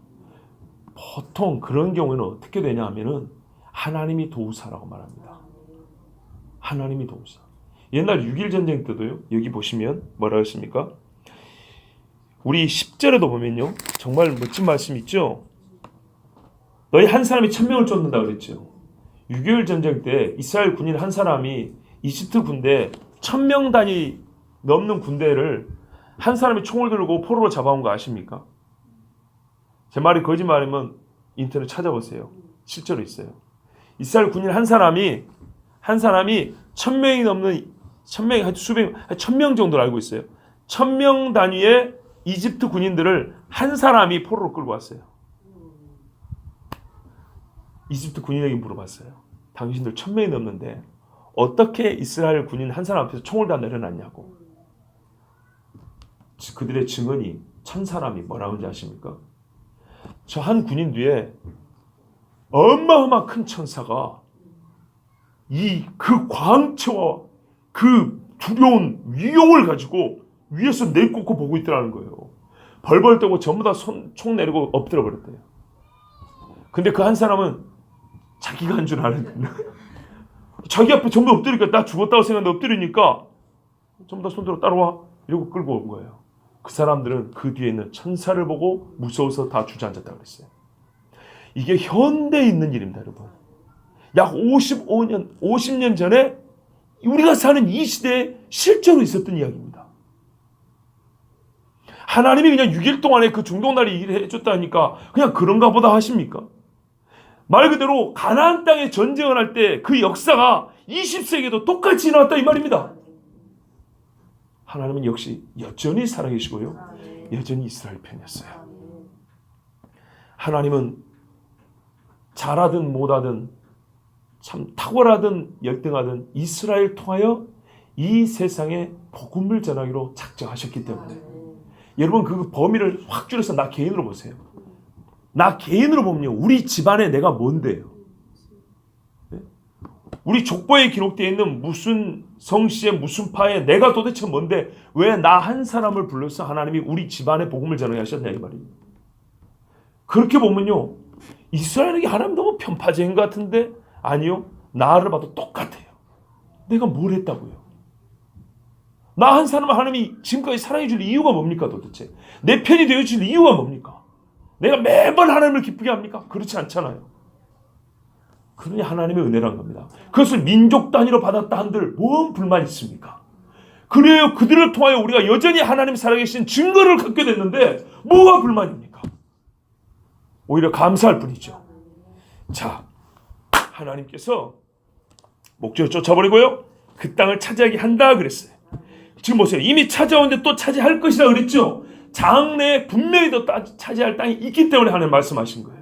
Speaker 1: 보통 그런 경우에는 어떻게 되냐 하면은 하나님이 도우사라고 말합니다. 하나님이 도우사. 옛날 6.1 전쟁 때도요. 여기 보시면 뭐라 했습니까? 우리 10절에도 보면요. 정말 멋진 말씀 있죠? 너희 한 사람이 1000명을 쫓는다 그랬죠. 6.25 전쟁 때 이스라엘 군인 한 사람이 이집트 군대 1000명 단위 넘는 군대를 한 사람이 총을 들고 포로로 잡아온 거 아십니까? 제 말이 거짓말이면 인터넷 찾아보세요. 실제로 있어요. 이스라엘 군인 한 사람이 1000명이 넘는 1000명이 한 1000명 정도로 알고 있어요. 1000명 단위의 이집트 군인들을 한 사람이 포로로 끌고 왔어요. 이집트 군인에게 물어봤어요. 당신들 1000명이 넘는데 어떻게 이스라엘 군인 한 사람 앞에서 총을 다 내려놨냐고. 그들의 증언이 1000사람이 뭐라고 하는지 아십니까? 저 한 군인 뒤에 어마어마한 큰 천사가 그 광채와 그 두려운 위용을 가지고 위에서 내쫓고 보고 있더라는 거예요. 벌벌 떠고 전부 다 총 내리고 엎드려 버렸대요. 근데 그 한 사람은 자기가 한 줄 아는 자기 앞에 전부 엎드리니까 나 죽었다고 생각하는데 엎드리니까 전부 다 손들어 따라와 이러고 끌고 온 거예요. 그 사람들은 그 뒤에 있는 천사를 보고 무서워서 다 주저앉았다고 그랬어요. 이게 현대에 있는 일입니다, 여러분. 약 50년 전에 우리가 사는 이 시대에 실제로 있었던 이야기입니다. 하나님이 그냥 6일 동안에 그 중동나라에 일을 해줬다니까 그냥 그런가 보다 하십니까? 말 그대로 가나안 땅에 전쟁을 할 때 그 역사가 20세기에도 똑같이 일어났다 이 말입니다. 하나님은 역시 여전히 살아계시고요. 여전히 이스라엘 편이었어요. 하나님은 잘하든 못하든 참 탁월하든 열등하든 이스라엘 통하여 이 세상에 복음을 전하기로 작정하셨기 때문에 여러분 그 범위를 확 줄여서 나 개인으로 보세요. 나 개인으로 보면요. 우리 집안에 내가 뭔데요? 네? 우리 족보에 기록되어 있는 무슨 성씨에 무슨 파에 내가 도대체 뭔데 왜 나 한 사람을 불러서 하나님이 우리 집안에 복음을 전하게 하셨냐 이 말이에요. 그렇게 보면요. 이스라엘에게 하나님 너무 편파적인 것 같은데 아니요. 나를 봐도 똑같아요. 내가 뭘 했다고요? 나 한 사람을 하나님이 지금까지 사랑해 줄 이유가 뭡니까 도대체? 내 편이 되어 줄 이유가 뭡니까? 내가 매번 하나님을 기쁘게 합니까? 그렇지 않잖아요. 그러니 하나님의 은혜란 겁니다. 그것을 민족 단위로 받았다 한들 뭔 불만 있습니까? 그래요. 그들을 통하여 우리가 여전히 하나님 살아계신 증거를 갖게 됐는데 뭐가 불만입니까? 오히려 감사할 뿐이죠. 자, 하나님께서 목적을 쫓아버리고요. 그 땅을 차지하게 한다 그랬어요. 지금 보세요. 이미 찾아오는데 또 차지할 것이라 그랬죠. 장래에 분명히 더 차지할 땅이 있기 때문에 하나님 말씀하신 거예요.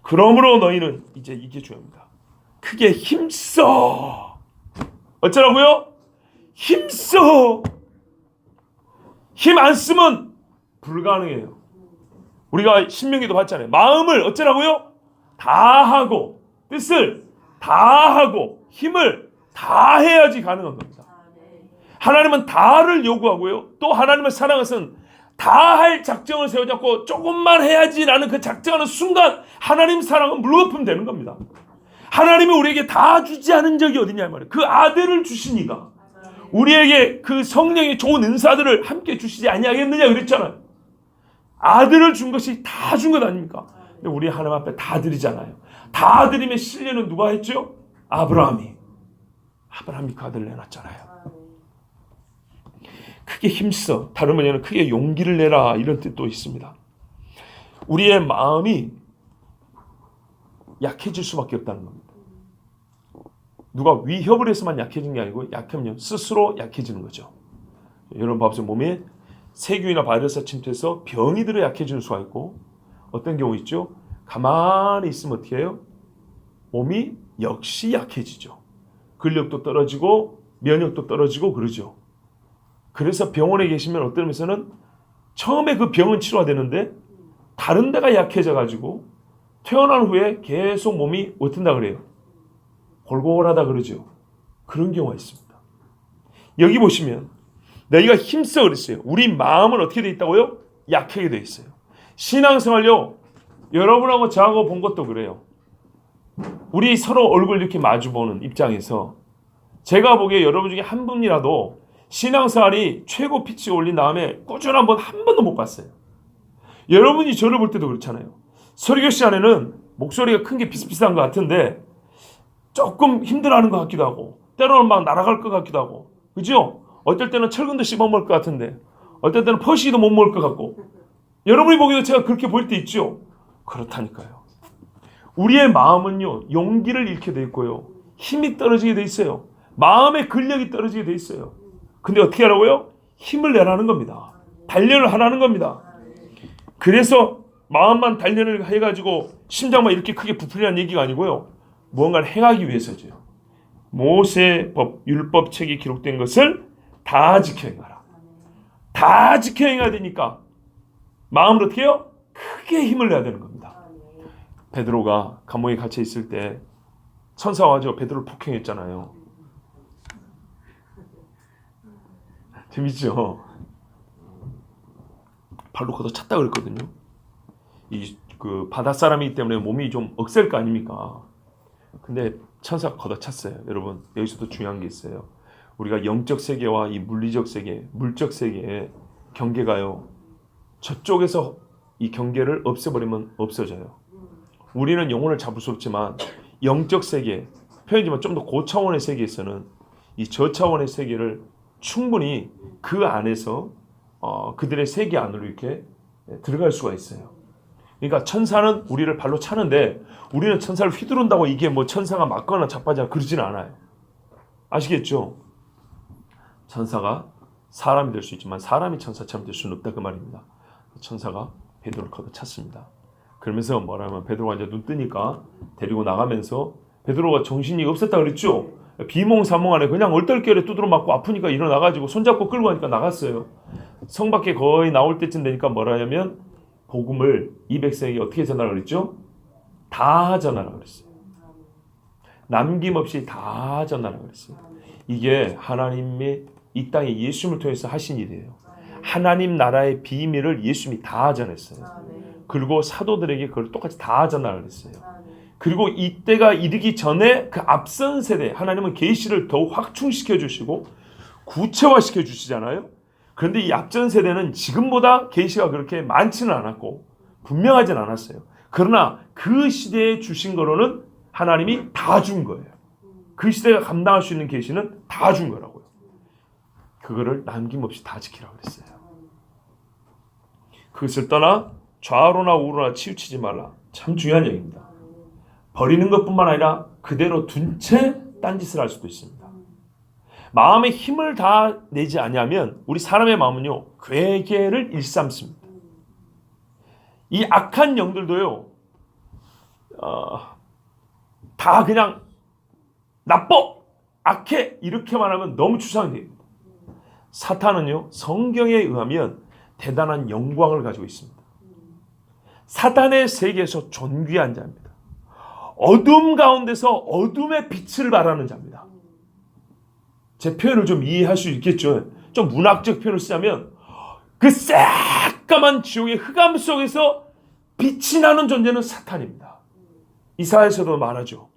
Speaker 1: 그러므로 너희는 이제 이게 중요합니다. 크게 힘써. 어쩌라고요? 힘써. 힘 안 쓰면 불가능해요. 우리가 신명기도 봤잖아요. 마음을 어쩌라고요? 다하고 뜻을 다하고 힘을 다해야지 가능한 겁니다. 하나님은 다를 요구하고요. 또 하나님을 사랑하는 것은 다할 작정을 세워잡고 조금만 해야지라는 그 작정하는 순간 하나님 사랑은 물거품 되는 겁니다. 하나님이 우리에게 다 주지 않은 적이 어디냐 말이에요. 그 아들을 주시니까 우리에게 그 성령의 좋은 은사들을 함께 주시지 아니하겠느냐 그랬잖아요. 아들을 준 것이 다 준 것 아닙니까? 근데 우리 하나님 앞에 다 드리잖아요. 다 드림의 신뢰는 누가 했죠? 아브라함이 그 아들을 내놨잖아요. 크게 힘써. 다른 번역에는 크게 용기를 내라 이런 뜻도 있습니다. 우리의 마음이 약해질 수밖에 없다는 겁니다. 누가 위협을 해서만 약해진 게 아니고 약하면 스스로 약해지는 거죠. 여러분 봐보세요. 몸에 세균이나 바이러스가 침투해서 병이 들어 약해지는 수가 있고 어떤 경우 있죠? 가만히 있으면 어떻게 해요? 몸이 역시 약해지죠. 근력도 떨어지고 면역도 떨어지고 그러죠. 그래서 병원에 계시면 어떤 면에서는 처음에 그 병은 치료가 되는데 다른 데가 약해져 가지고 퇴원한 후에 계속 몸이 어떤다 그래요? 골골하다 그러죠. 그런 경우가 있습니다. 여기 보시면 너희가 힘써 그랬어요. 우리 마음은 어떻게 돼 있다고요? 약하게 돼 있어요. 신앙생활요. 여러분하고 저하고 본 것도 그래요. 우리 서로 얼굴 이렇게 마주보는 입장에서 제가 보기에 여러분 중에 한 분이라도 신앙생활이 최고 피치에 올린 다음에 꾸준한 번 한 번도 못 봤어요. 여러분이 저를 볼 때도 그렇잖아요. 설교 시간에는 목소리가 큰 게 비슷비슷한 것 같은데 조금 힘들어하는 것 같기도 하고 때로는 막 날아갈 것 같기도 하고 그죠? 어떨 때는 철근도 씹어먹을 것 같은데 어떨 때는 퍼시기도 못 먹을 것 같고 여러분이 보기에도 제가 그렇게 보일 때 있죠? 그렇다니까요. 우리의 마음은요 용기를 잃게 돼 있고요 힘이 떨어지게 돼 있어요. 마음의 근력이 떨어지게 돼 있어요. 근데 어떻게 하라고요? 힘을 내라는 겁니다. 단련을 하라는 겁니다. 그래서 마음만 단련을 해가지고 심장만 이렇게 크게 부풀리라는 얘기가 아니고요. 무언가를 행하기 위해서죠. 모세법, 율법책이 기록된 것을 다 지켜 행하라. 다 지켜 행해야 되니까 마음으로 어떻게 해요? 크게 힘을 내야 되는 겁니다. 베드로가 감옥에 갇혀 있을 때 천사가 와서 베드로를 폭행했잖아요. 재밌죠? 발로 걷어찼다 그랬거든요. 그 바다 사람이기 때문에 몸이 좀 억셀 거 아닙니까? 근데 천사가 걷어찼어요. 여러분 여기서도 중요한 게 있어요. 우리가 영적 세계와 이 물리적 세계, 물적 세계의 경계가요. 저쪽에서 이 경계를 없애버리면 없어져요. 우리는 영혼을 잡을 수 없지만 영적 세계, 표현이지만 좀 더 고차원의 세계에서는 이 저차원의 세계를 충분히 그 안에서 그들의 세계 안으로 이렇게 들어갈 수가 있어요. 그러니까 천사는 우리를 발로 차는데 우리는 천사를 휘두른다고 이게 뭐 천사가 맞거나 자빠지거나 그러지는 않아요. 아시겠죠? 천사가 사람이 될 수 있지만 사람이 천사처럼 될 수는 없다 그 말입니다. 천사가 베드로를 걷어찼습니다. 그러면서 뭐라면 베드로가 이제 눈 뜨니까 데리고 나가면서 베드로가 정신이 없었다 그랬죠? 비몽사몽 안에 그냥 얼떨결에 두드러 맞고 아프니까 일어나가지고 손잡고 끌고 가니까 나갔어요. 성 밖에 거의 나올 때쯤 되니까 뭐라 하냐면 복음을 200세에게 어떻게 전하라 그랬죠? 다 전하라 그랬어요. 남김없이 다 전하라 그랬어요. 이게 하나님의 이 땅에 예수님을 통해서 하신 일이에요. 하나님 나라의 비밀을 예수님이 다 전했어요. 그리고 사도들에게 그걸 똑같이 다 전하라 그랬어요. 그리고 이때가 이르기 전에 그 앞선 세대 하나님은 계시를 더욱 확충시켜 주시고 구체화시켜 주시잖아요. 그런데 이 앞전 세대는 지금보다 계시가 그렇게 많지는 않았고 분명하진 않았어요. 그러나 그 시대에 주신 거로는 하나님이 다 준 거예요. 그 시대가 감당할 수 있는 계시는 다 준 거라고요. 그거를 남김없이 다 지키라고 그랬어요. 그것을 떠나 좌로나 우로나 치우치지 말라. 참 중요한 얘기입니다. 버리는 것뿐만 아니라 그대로 둔 채 딴짓을 할 수도 있습니다. 마음에 힘을 다 내지 아니하면 우리 사람의 마음은요, 괴계를 일삼습니다. 이 악한 영들도요, 다 그냥 나빠, 악해 이렇게 말하면 너무 추상적입니다. 사탄은요, 성경에 의하면 대단한 영광을 가지고 있습니다. 사탄의 세계에서 존귀한 자입니다. 어둠 가운데서 어둠의 빛을 발하는 자입니다. 제 표현을 좀 이해할 수 있겠죠. 좀 문학적 표현을 쓰자면 그 새까만 지옥의 흑암 속에서 빛이 나는 존재는 사탄입니다. 이사야에서도 말하죠.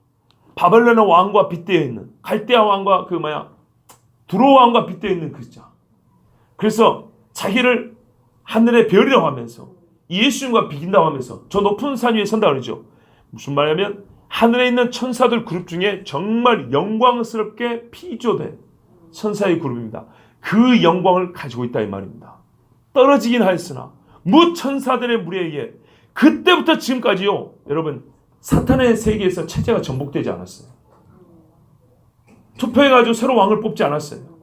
Speaker 1: 바벨론의 왕과 빗대어 있는, 갈대아 왕과 두로 왕과 빗대어 있는 그 자. 그래서 자기를 하늘의 별이라고 하면서 예수님과 비긴다고 하면서 저 높은 산 위에 선다 그러죠. 무슨 말이냐면 하늘에 있는 천사들 그룹 중에 정말 영광스럽게 피조된 천사의 그룹입니다. 그 영광을 가지고 있다 이 말입니다. 떨어지긴 하였으나 무천사들의 무리에게 그때부터 지금까지요, 여러분, 사탄의 세계에서 체제가 전복되지 않았어요. 투표해가지고 새로 왕을 뽑지 않았어요.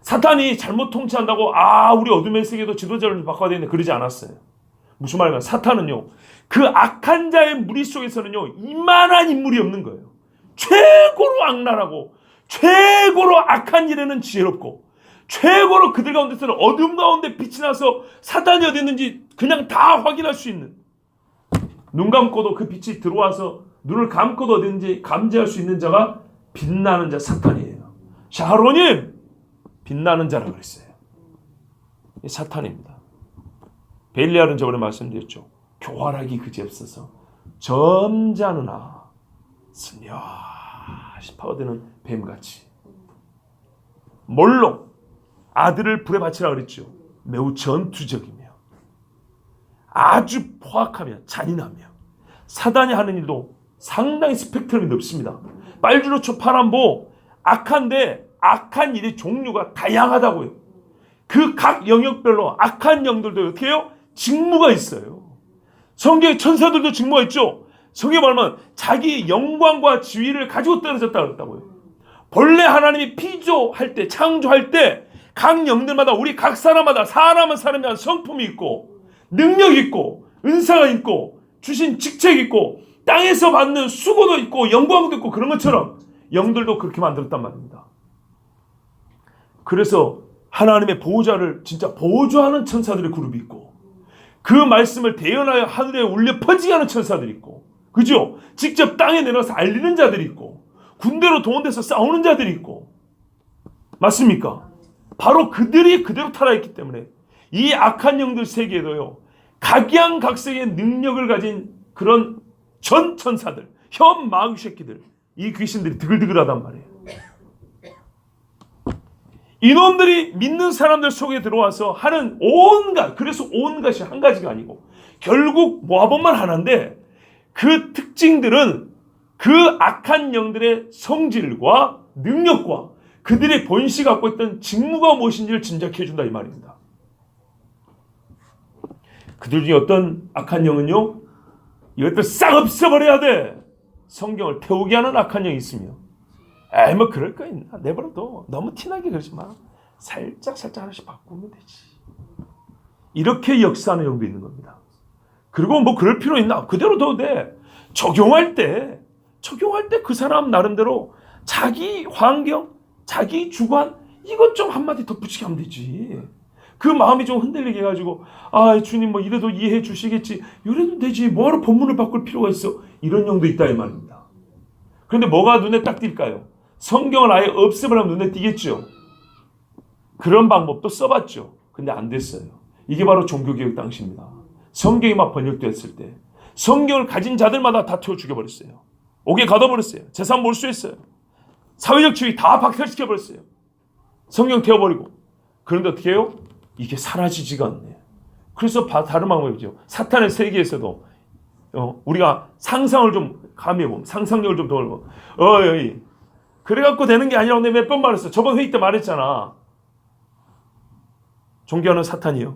Speaker 1: 사탄이 잘못 통치한다고 우리 어둠의 세계도 지도자를 바꿔야 되는데 그러지 않았어요. 무슨 말인가? 사탄은요, 그 악한 자의 무리 속에서는요, 이만한 인물이 없는 거예요. 최고로 악랄하고 최고로 악한 일에는 지혜롭고 최고로 그들 가운데서는 어둠 가운데 빛이 나서 사탄이 어디 있는지 그냥 다 확인할 수 있는, 눈 감고도 그 빛이 들어와서 눈을 감고도 어디 있는지 감지할 수 있는 자가 빛나는 자 사탄이에요. 샤로님, 빛나는 자라고 그랬어요. 이 사탄입니다. 벨리알은 저번에 말씀드렸죠. 교활하기 그지없어서 점잖으나 스며시 파고드는 뱀같이, 몰록 아들을 불에 바치라 그랬죠. 매우 전투적이며 아주 포악하며 잔인하며 사단이 하는 일도 상당히 스펙트럼이 넓습니다. 빨주노초 파란보 악한데 악한 일의 종류가 다양하다고요. 그 각 영역별로 악한 영들도 어떻게 해요? 직무가 있어요. 성경의 천사들도 직무가 있죠. 성경에 말하면 자기 영광과 지위를 가지고 떨어졌다 그랬다고요. 본래 하나님이 피조할 때, 창조할 때 각 영들마다, 우리 각 사람마다 사람은 사람이 성품이 있고 능력이 있고 은사가 있고 주신 직책이 있고 땅에서 받는 수고도 있고 영광도 있고 그런 것처럼 영들도 그렇게 만들었단 말입니다. 그래서 하나님의 보호자를 진짜 보호하는 천사들의 그룹이 있고 그 말씀을 대연하여 하늘에 울려 퍼지게 하는 천사들이 있고, 그죠? 직접 땅에 내려가서 알리는 자들이 있고 군대로 동원돼서 싸우는 자들이 있고, 맞습니까? 바로 그들이 그대로 타락했기 때문에 이 악한 영들 세계에도요, 각양각색의 능력을 가진 그런 전 천사들, 현 마귀 새끼들, 이 귀신들이 드글드글하단 말이에요. 이놈들이 믿는 사람들 속에 들어와서 하는 온갖, 그래서 온갖이 한 가지가 아니고 결국 모아보면 하나인데, 그 특징들은 그 악한 영들의 성질과 능력과 그들의 본시 갖고 있던 직무가 무엇인지를 짐작해 준다 이 말입니다. 그들 중에 어떤 악한 영은요, 이것들 싹 없애버려야 돼. 성경을 태우게 하는 악한 영이 있으며, 뭐 그럴 거 있나, 내버려둬, 너무 티나게 그러지 마, 살짝 하나씩 바꾸면 되지, 이렇게 역사하는 영도 있는 겁니다. 그리고 뭐 그럴 필요 있나, 그대로 둬도 돼. 적용할 때 그 사람 나름대로 자기 환경, 자기 주관, 이것 좀 한마디 덧붙이게 하면 되지. 그 마음이 좀 흔들리게 해가지고 주님 뭐 이래도 이해해 주시겠지, 이래도 되지, 뭐하러 본문을 바꿀 필요가 있어, 이런 영도 있다 이 말입니다. 그런데 뭐가 눈에 딱 띌까요? 성경을 아예 없애버리면 눈에 띄겠죠. 그런 방법도 써봤죠. 근데 안 됐어요. 이게 바로 종교개혁 당시입니다. 성경이 막 번역됐을 때 성경을 가진 자들마다 다 태워 죽여버렸어요. 옥에 가둬버렸어요. 재산 몰수했어요. 사회적 지위 다 박탈시켜버렸어요. 성경 태워버리고. 그런데 어떻게 해요? 이게 사라지지가 않네. 그래서 다른 방법이죠. 사탄의 세계에서도 우리가 상상을 좀 가미해보면, 상상력을 좀 더 그래갖고 되는 게 아니라고 내가 몇 번 말했어. 저번 회의 때 말했잖아. 존경하는 사탄이요.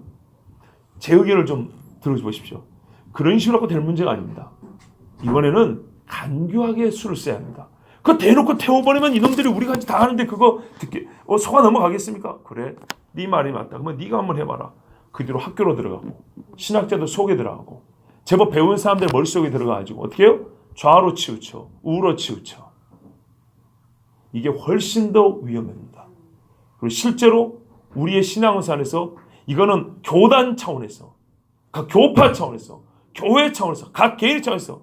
Speaker 1: 제 의견을 좀 들어보십시오. 그런 식으로 하고 될 문제가 아닙니다. 이번에는 간교하게 수를 써야 합니다. 그거 대놓고 태워버리면 이놈들이 우리가 다 하는데 그거 듣게 속아 넘어가겠습니까? 그래, 네 말이 맞다. 그러면 네가 한번 해봐라. 그 뒤로 학교로 들어가고 신학자들 속에 들어가고 제법 배운 사람들 머릿속에 들어가가지고 어떻게 해요? 좌로 치우쳐, 우로 치우쳐. 이게 훨씬 더 위험합니다. 그리고 실제로 우리의 신앙생활에서 이거는 교단 차원에서, 각 교파 차원에서, 교회 차원에서, 각 개인 차원에서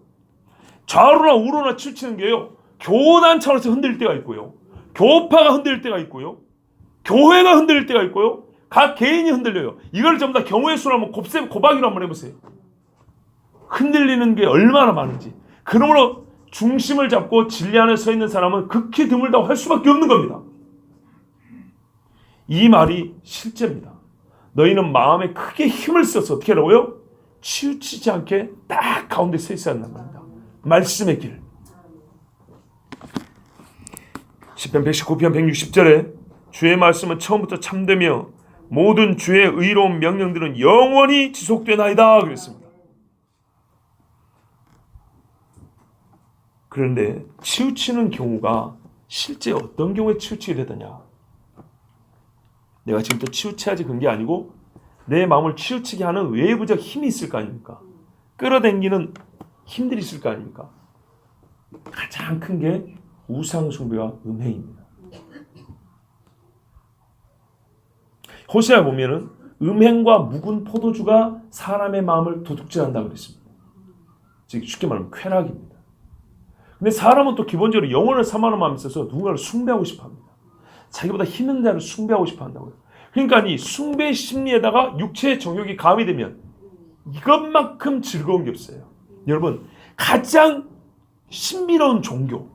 Speaker 1: 좌로나 우로나 치우치는 게요, 교단 차원에서 흔들릴 때가 있고요, 교파가 흔들릴 때가 있고요, 교회가 흔들릴 때가 있고요, 각 개인이 흔들려요. 이걸 전부 다 경우의 수로 한번 고박이로 한번 해보세요. 흔들리는 게 얼마나 많은지. 그러므로 중심을 잡고 진리 안에 서 있는 사람은 극히 드물다고 할 수밖에 없는 겁니다. 이 말이 실제입니다. 너희는 마음에 크게 힘을 써서 어떻게 하라고요? 치우치지 않게 딱 가운데 서 있어야 한단 말입니다. 말씀의 길. 시편 119편 160절에 주의 말씀은 처음부터 참되며 모든 주의 의로운 명령들은 영원히 지속되나이다 그랬습니다. 그런데 치우치는 경우가 실제 어떤 경우에 치우치게 되더냐? 내가 지금부터 치우쳐야지 그런 게 아니고 내 마음을 치우치게 하는 외부적 힘이 있을 거 아닙니까? 끌어당기는 힘들이 있을 거 아닙니까? 가장 큰 게 우상숭배와 음행입니다. 호세아 보면은 음행과 묵은 포도주가 사람의 마음을 도둑질한다 그랬습니다. 즉 쉽게 말하면 쾌락입니다. 근데 사람은 또 기본적으로 영혼을 사모하는 마음이 있어서 누군가를 숭배하고 싶어합니다. 자기보다 힘든 자를 숭배하고 싶어한다고요. 그러니까 이 숭배 심리에다가 육체의 정욕이 가미되면 이것만큼 즐거운 게 없어요. 여러분, 가장 신비로운 종교,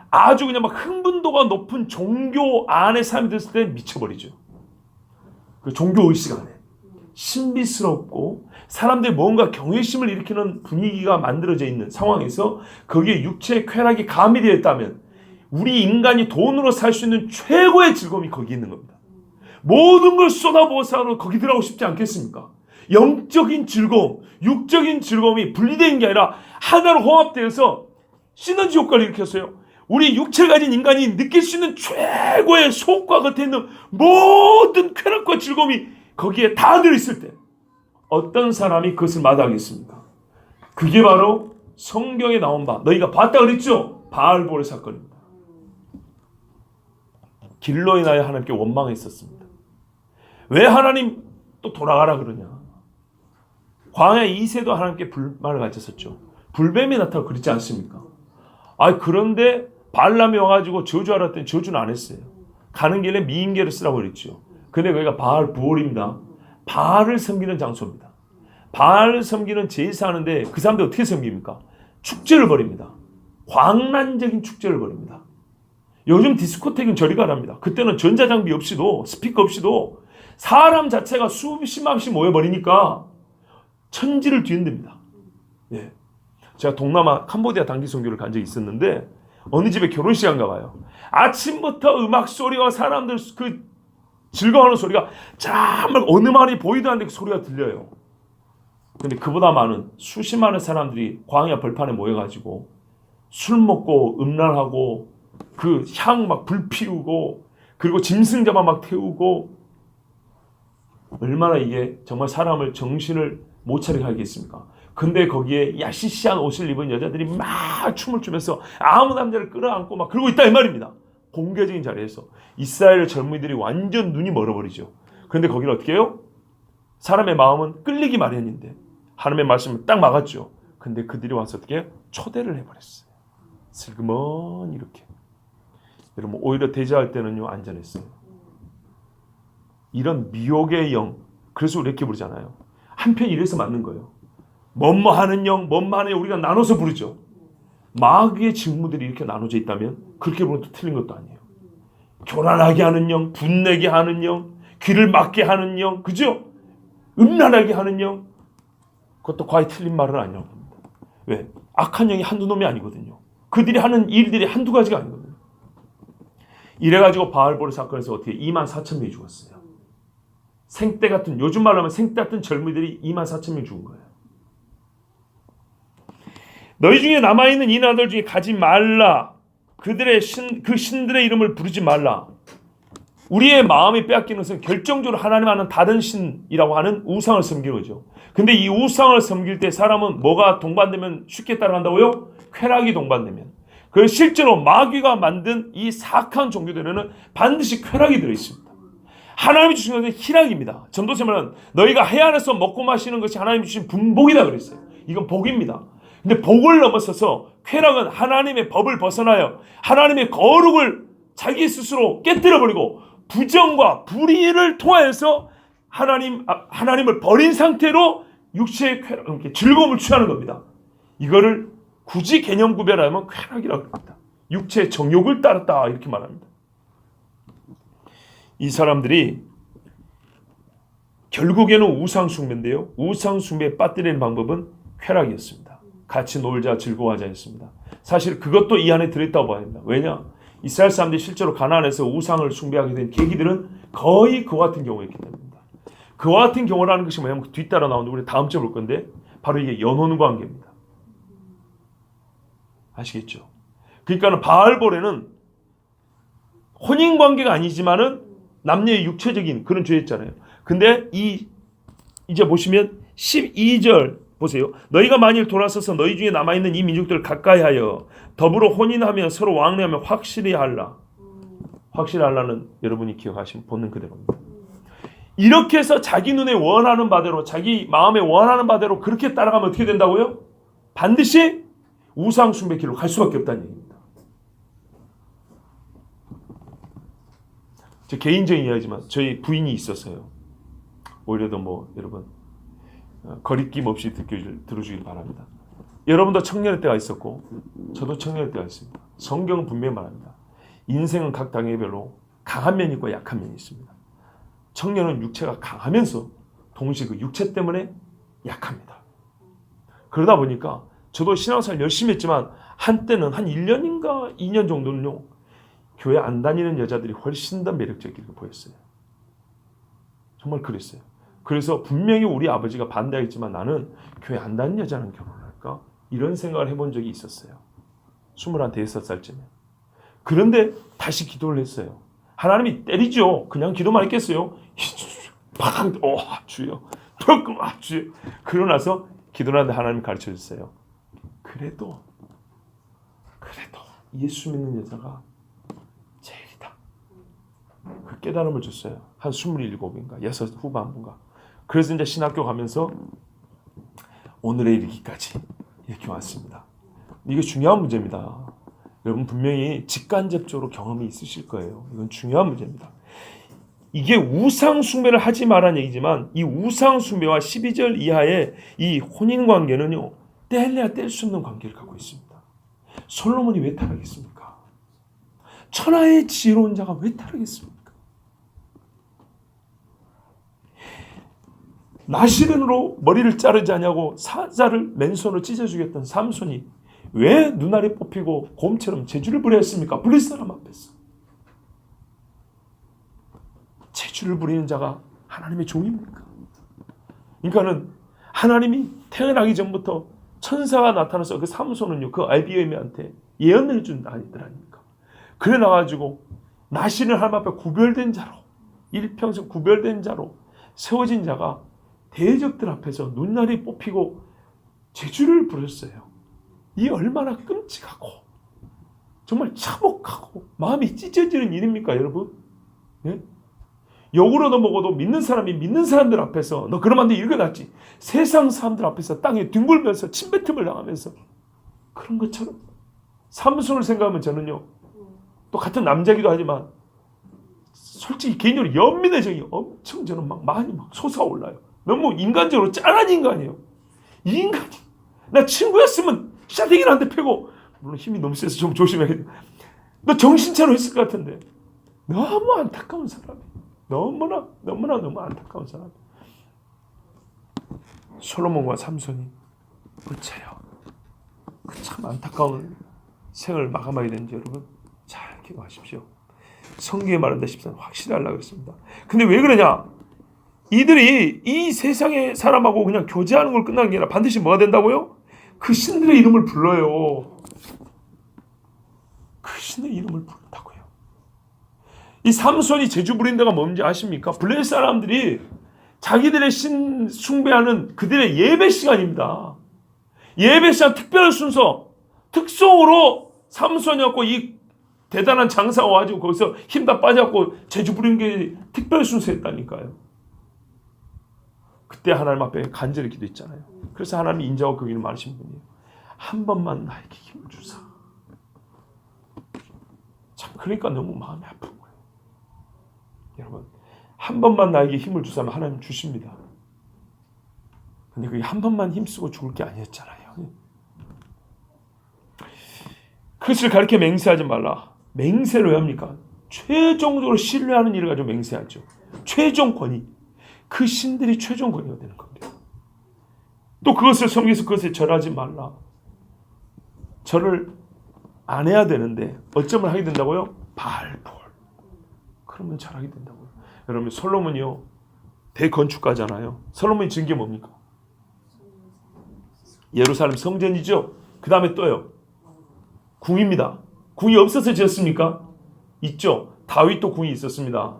Speaker 1: 아주 그냥 막 흥분도가 높은 종교 안에 사람이 됐을 때 미쳐버리죠. 그 종교 의식 안에 신비스럽고 사람들이 뭔가 경외심을 일으키는 분위기가 만들어져 있는 상황에서 거기에 육체의 쾌락이 가미되어 있다면 우리 인간이 돈으로 살 수 있는 최고의 즐거움이 거기 있는 겁니다. 모든 걸 쏟아부어서 거기 들어가고 싶지 않겠습니까? 영적인 즐거움, 육적인 즐거움이 분리되는 게 아니라 하나로 혼합되어서 시너지 효과를 일으켰어요. 우리 육체를 가진 인간이 느낄 수 있는 최고의 속과 겉에 있는 모든 쾌락과 즐거움이 거기에 다 들어있을 때 어떤 사람이 그것을 마다하겠습니까? 그게 바로 성경에 나온 바, 너희가 봤다 그랬죠? 바알볼의 사건입니다. 길로 인하여 하나님께 원망했었습니다. 왜 하나님 또 돌아가라 그러냐? 광야 2세도 하나님께 불만을 가졌었죠. 불뱀이 나타나고 그랬지 않습니까? 그런데 발람이 와가지고 저주하라 했더니 저주는 안 했어요. 가는 길에 미인계를 쓰라고 그랬죠. 근데 거기가 바알 부올입니다. 바알을 섬기는 장소입니다. 바알을 섬기는 제사 하는데 그 사람들 어떻게 섬깁니까? 축제를 벌입니다. 광란적인 축제를 벌입니다. 요즘 디스코텍은 저리 가랍니다. 그때는 전자장비 없이도 스피커 없이도 사람 자체가 수십만씩 모여버리니까 천지를 뒤흔듭니다. 예. 제가 동남아 캄보디아 단기 선교를 간 적이 있었는데 어느 집에 결혼식인가 봐요. 아침부터 음악 소리와 사람들 그 즐거워하는 소리가 정말 어느 말이 보이도 않는데 그 소리가 들려요. 근데 그보다 많은 수십만의 사람들이 광야 벌판에 모여가지고 술 먹고 음란하고 그 향 막 불 피우고 그리고 짐승 잡아 막 태우고 얼마나 이게 정말 사람을 정신을 못 차리게 하겠습니까? 근데 거기에 야시시한 옷을 입은 여자들이 막 춤을 추면서 아무 남자를 끌어안고 막 그러고 있다 이 말입니다. 공개적인 자리에서 이스라엘 젊은이들이 완전 눈이 멀어버리죠. 그런데 거기는 어떻게 해요? 사람의 마음은 끌리기 마련인데 하나님의 말씀을 딱 막았죠. 근데 그들이 와서 어떻게 해요? 초대를 해버렸어요. 슬그머니 이렇게. 여러분 오히려 대제할 때는요 안전했어요. 이런 미혹의 영, 그래서 우리 이렇게 부르잖아요. 한편 이래서 맞는 거예요. 뭐뭐 하는 영, 뭐뭐 하는 영 우리가 나눠서 부르죠. 마귀의 직무들이 이렇게 나눠져 있다면 그렇게 부르면 또 틀린 것도 아니에요. 교란하게 하는 영, 분내게 하는 영, 귀를 막게 하는 영, 그죠? 음란하게 하는 영, 그것도 과히 틀린 말은 아니라고 합니다. 왜? 악한 영이 한두 놈이 아니거든요. 그들이 하는 일들이 한두 가지가 아니거든요. 이래가지고 바알볼 사건에서 어떻게 24,000명이 죽었어요. 생떼 같은, 요즘 말로 하면 생떼 같은 젊은이들이 24,000명 죽은 거예요. 너희 중에 남아있는 이 나라들 중에 가지 말라. 그들의 신들의 이름을 부르지 말라. 우리의 마음이 빼앗기는 것은 결정적으로 하나님 하는 다른 신이라고 하는 우상을 섬기는 거죠. 근데 이 우상을 섬길 때 사람은 뭐가 동반되면 쉽게 따라간다고요? 쾌락이 동반되면. 그래서 실제로 마귀가 만든 이 사악한 종교들에는 반드시 쾌락이 들어있습니다. 하나님이 주신 것은 희락입니다. 전도서 말은 너희가 해 안에서 먹고 마시는 것이 하나님이 주신 분복이다 그랬어요. 이건 복입니다. 근데 복을 넘어서서 쾌락은 하나님의 법을 벗어나요. 하나님의 거룩을 자기 스스로 깨뜨려버리고 부정과 불의를 통하여서 하나님을 버린 상태로 육체의 쾌락, 즐거움을 취하는 겁니다. 이거를 굳이 개념 구별하면 쾌락이라고 합니다. 육체의 정욕을 따랐다 이렇게 말합니다. 이 사람들이 결국에는 우상 숭배인데요. 우상 숭배에 빠뜨리는 방법은 쾌락이었습니다. 같이 놀자 즐거워하자 했습니다. 사실 그것도 이 안에 들어있다고 봐야 합니다. 왜냐? 이스라엘 사람들이 실제로 가나안에서 우상을 숭배하게 된 계기들은 거의 그와 같은 경우였기 때문입니다. 그와 같은 경우라는 것이 뭐냐면 뒤따라 나오는데 우리 다음 주에 볼 건데 바로 이게 연혼 관계입니다. 아시겠죠? 그러니까 바알볼에는 혼인 관계가 아니지만은 남녀의 육체적인 그런 죄였잖아요. 근데 이제 보시면 12절 보세요. 너희가 만일 돌아서서 너희 중에 남아있는 이 민족들을 가까이하여 더불어 혼인하며 서로 왕래하며 확실히 하라. 확실히 하라는 여러분이 기억하시면 본능 그대로입니다. 이렇게 해서 자기 눈에 원하는 바대로 자기 마음에 원하는 바대로 그렇게 따라가면 어떻게 된다고요? 반드시 우상 숭배 길로 갈 수밖에 없다는 얘기입니다. 제 개인적인 이야기지만 저희 부인이 있었어요. 오히려 더 여러분 거리낌 없이 들어주길 바랍니다. 여러분도 청년의 때가 있었고 저도 청년의 때가 있습니다. 성경은 분명히 말합니다. 인생은 각 단계별로 강한 면이 있고 약한 면이 있습니다. 청년은 육체가 강하면서 동시에 그 육체 때문에 약합니다. 그러다 보니까 저도 신앙생활 열심히 했지만 한때는 한 1년인가 2년 정도는요. 교회 안 다니는 여자들이 훨씬 더 매력적이게 보였어요. 정말 그랬어요. 그래서 분명히 우리 아버지가 반대했지만 나는 교회 안 다니는 여자랑 결혼을 할까? 이런 생각을 해본 적이 있었어요. 25살쯤에. 그런데 다시 기도를 했어요. 하나님이 때리죠. 그냥 기도만 했겠어요. 팍! 주여. 주여. 그러고 나서 기도를 하는데 하나님 가르쳐 줬어요. 그래도 예수 믿는 여자가 제일이다. 그 깨달음을 줬어요. 한 27인가 6 후반부인가. 그래서 이제 신학교 가면서 오늘에 이르기까지 이렇게 왔습니다. 이게 중요한 문제입니다. 여러분 분명히 직간접적으로 경험이 있으실 거예요. 이건 중요한 문제입니다. 이게 우상 숭배를 하지 말라는 얘기지만 이 우상 숭배와 12절 이하의 이 혼인 관계는요. 뗄래야 뗄 수 없는 관계를 갖고 있습니다. 솔로몬이 왜 타락했습니까? 천하의 지혜로운 자가 왜 타락했습니까? 나시른으로 머리를 자르지 않냐고 사자를 맨손으로 찢어주겠던 삼손이 왜 눈알이 뽑히고 곰처럼 재주를 부렸습니까? 블레 사람 앞에서. 재주를 부리는 자가 하나님의 종입니까? 그러니까는 하나님이 태어나기 전부터 천사가 나타나서 그 삼손은요, 그 IBM한테 예언을 준 아이들 아닙니까? 그래 나가지고 나시른 하나님 앞에 구별된 자로, 일평생 구별된 자로 세워진 자가 대적들 앞에서 눈알이 뽑히고 재주를 부렸어요. 이 얼마나 끔찍하고 정말 참혹하고 마음이 찢어지는 일입니까, 여러분? 네? 욕으로도 먹어도 믿는 사람이 믿는 사람들 앞에서 너 그러면 안 돼, 읽어놨지. 세상 사람들 앞에서 땅에 뒹굴면서 침뱉음을 당하면서 그런 것처럼 삼손을 생각하면 저는요, 또 같은 남자기도 하지만 솔직히 개인적으로 연민의 정이 엄청 저는 많이 솟아올라요. 너무 인간적으로 짠한 인간이에요. 이 인간이 나 친구였으면 샤딩이나 한 대 패고, 물론 힘이 너무 세서 좀 조심해야겠다. 너 정신차려 했을 것 같은데 너무 안타까운 사람이, 너무나 안타까운 사람. 솔로몬과 삼손이 어째요? 그 참 안타까운 생을 마감하게 된지 여러분 잘 기억하십시오. 성경에 말한다 14는 확실히 하려고 했습니다. 근데 왜 그러냐? 이들이 이 세상의 사람하고 그냥 교제하는 걸 끝나는 게 아니라 반드시 뭐가 된다고요? 그 신들의 이름을 불러요. 그 신의 이름을 부른다고요. 이 삼손이 제주 부린 데가 뭔지 아십니까? 블레셋 사람들이 자기들의 신 숭배하는 그들의 예배 시간입니다. 예배 시간 특별한 순서, 특송으로 삼손이었고 이 대단한 장사가 와가지고 거기서 힘 다 빠져갖고 제주 부린 게 특별 순서였다니까요. 그때 하나님 앞에 간절히 기도했잖아요. 그래서 하나님이 인자하고 거기는 많으신 분이에요. 한 번만 나에게 힘을 주사. 참 그러니까 너무 마음이 아픈 거예요. 여러분, 한 번만 나에게 힘을 주사면 하나님 주십니다. 근데 그게 한 번만 힘쓰고 죽을 게 아니었잖아요. 그것을 가르쳐 맹세하지 말라. 맹세를 왜 합니까? 최종적으로 신뢰하는 일을 가지고 맹세하죠. 최종 권위. 그 신들이 최종 권위가 되는 겁니다. 또 그것을 섬겨서 그것에 절하지 말라. 절을 안 해야 되는데 어쩌면 하게 된다고요? 발볼. 그러면 잘하게 된다고요. 여러분, 솔로몬이요 대건축가잖아요. 솔로몬이 지은 게 뭡니까? 예루살렘 성전이죠. 그 다음에 또요 궁입니다. 궁이 없어서 지었습니까? 있죠. 다윗도 궁이 있었습니다.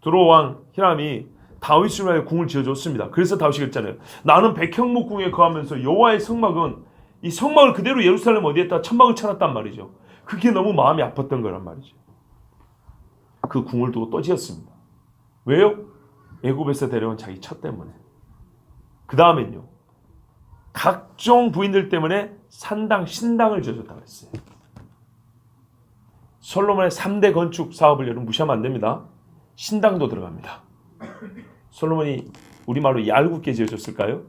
Speaker 1: 두로왕 히람이 다윗을 위하여 궁을 지어줬습니다. 그래서 다윗이 그랬잖아요. 나는 백향목 궁에 거하면서 여호와의 성막은 이 성막을 그대로 예루살렘 어디에다 천막을 쳐놨단 말이죠. 그게 너무 마음이 아팠던 거란 말이죠. 그 궁을 두고 또 지었습니다. 왜요? 애굽에서 데려온 자기 처 때문에. 그 다음엔요 각종 부인들 때문에 산당 신당을 지어줬다고 했어요. 솔로몬의 3대 건축 사업을 여러분 무시하면 안 됩니다. 신당도 들어갑니다. 솔로몬이 우리말로 얄궂게 지어줬을까요?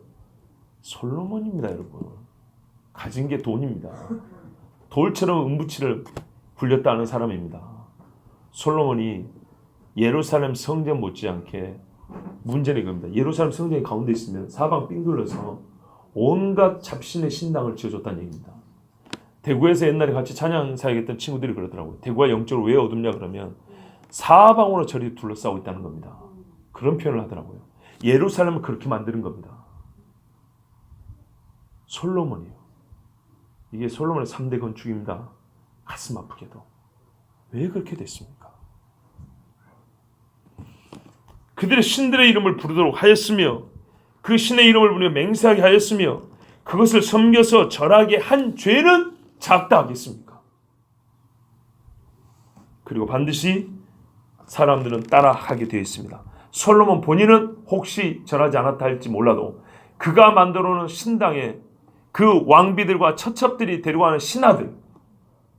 Speaker 1: 솔로몬입니다, 여러분. 가진 게 돈입니다. 돌처럼 은부치를 굴렸다는 사람입니다. 솔로몬이 예루살렘 성전 못지않게 문제는 이겁니다. 예루살렘 성전이 가운데 있으면 사방 삥 둘러서 온갖 잡신의 신당을 지어줬다는 얘기입니다. 대구에서 옛날에 같이 찬양 사역했던 친구들이 그러더라고요. 대구가 영적으로 왜 어둡냐 그러면 사방으로 절이 둘러싸고 있다는 겁니다. 그런 표현을 하더라고요. 예루살렘을 그렇게 만드는 겁니다. 솔로몬이요. 이게 솔로몬의 3대 건축입니다. 가슴 아프게도. 왜 그렇게 됐습니까? 그들의 신들의 이름을 부르도록 하였으며 그 신의 이름을 부르며 맹세하게 하였으며 그것을 섬겨서 절하게 한 죄는 작다 하겠습니까? 그리고 반드시 사람들은 따라하게 되어 있습니다. 솔로몬 본인은 혹시 절하지 않았다 할지 몰라도 그가 만들어 놓은 신당에 그 왕비들과 처첩들이 데려가는 신하들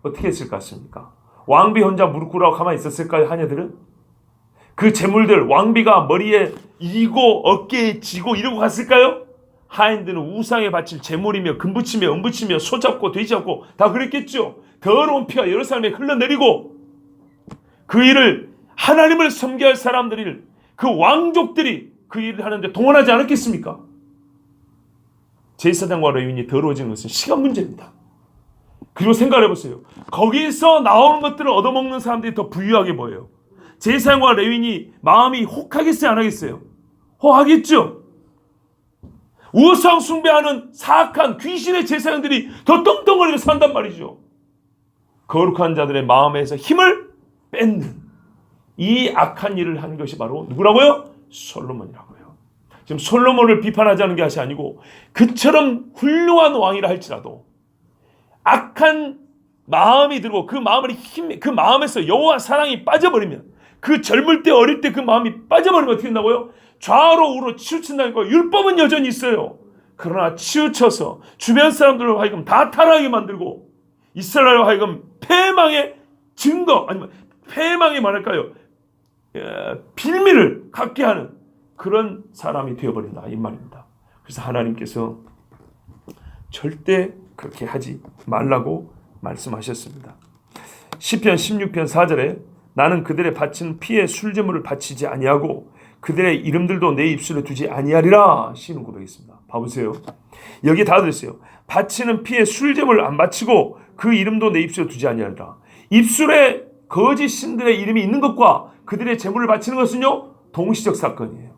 Speaker 1: 어떻게 했을 것 같습니까? 왕비 혼자 무릎 꿇으라고 가만히 있었을까요? 하녀들은? 그 재물들 왕비가 머리에 이고 어깨에 지고 이러고 갔을까요? 하인들은 우상에 바칠 재물이며 금붙이며 은붙이며 소 잡고 돼지 잡고 다 그랬겠죠. 더러운 피가 예루살렘에 흘러내리고 그 일을 하나님을 섬겨야 할 사람들이 그 왕족들이 그 일을 하는데 동원하지 않았겠습니까? 제사장과 레위인이 더러워지는 것은 시간 문제입니다. 그리고 생각해 보세요. 거기서 나오는 것들을 얻어먹는 사람들이 더 부유하게 보여요. 제사장과 레위인이 마음이 혹하겠어요? 안 하겠어요? 혹하겠죠? 우상 숭배하는 사악한 귀신의 제사장들이 더 떵떵거리며 산단 말이죠. 거룩한 자들의 마음에서 힘을 뺏는 이 악한 일을 한 것이 바로 누구라고요? 솔로몬이라고요. 지금 솔로몬을 비판하자는 것이 아니고 그처럼 훌륭한 왕이라 할지라도 악한 마음이 들고 그 마음에서 여호와 사랑이 빠져버리면 그 젊을 때 어릴 때 그 마음이 빠져버리면 어떻게 된다고요? 좌로 우로 치우친다니까. 율법은 여전히 있어요. 그러나 치우쳐서 주변 사람들로 하여금 다 타락하게 만들고 이스라엘로 하여금 패망의 증거 아니면 패망의 말할까요? 빌미를 갖게 하는 그런 사람이 되어버린다 이 말입니다. 그래서 하나님께서 절대 그렇게 하지 말라고 말씀하셨습니다. 시편 16편 4절에 나는 그들의 바친 피에 술제물을 바치지 아니하고 그들의 이름들도 내 입술에 두지 아니하리라 시는 고백했습니다. 봐보세요. 여기 다 들었어요. 바치는 피에 술제물을 안 바치고 그 이름도 내 입술에 두지 아니하리라. 입술에 거짓 신들의 이름이 있는 것과 그들의 제물을 바치는 것은요 동시적 사건이에요.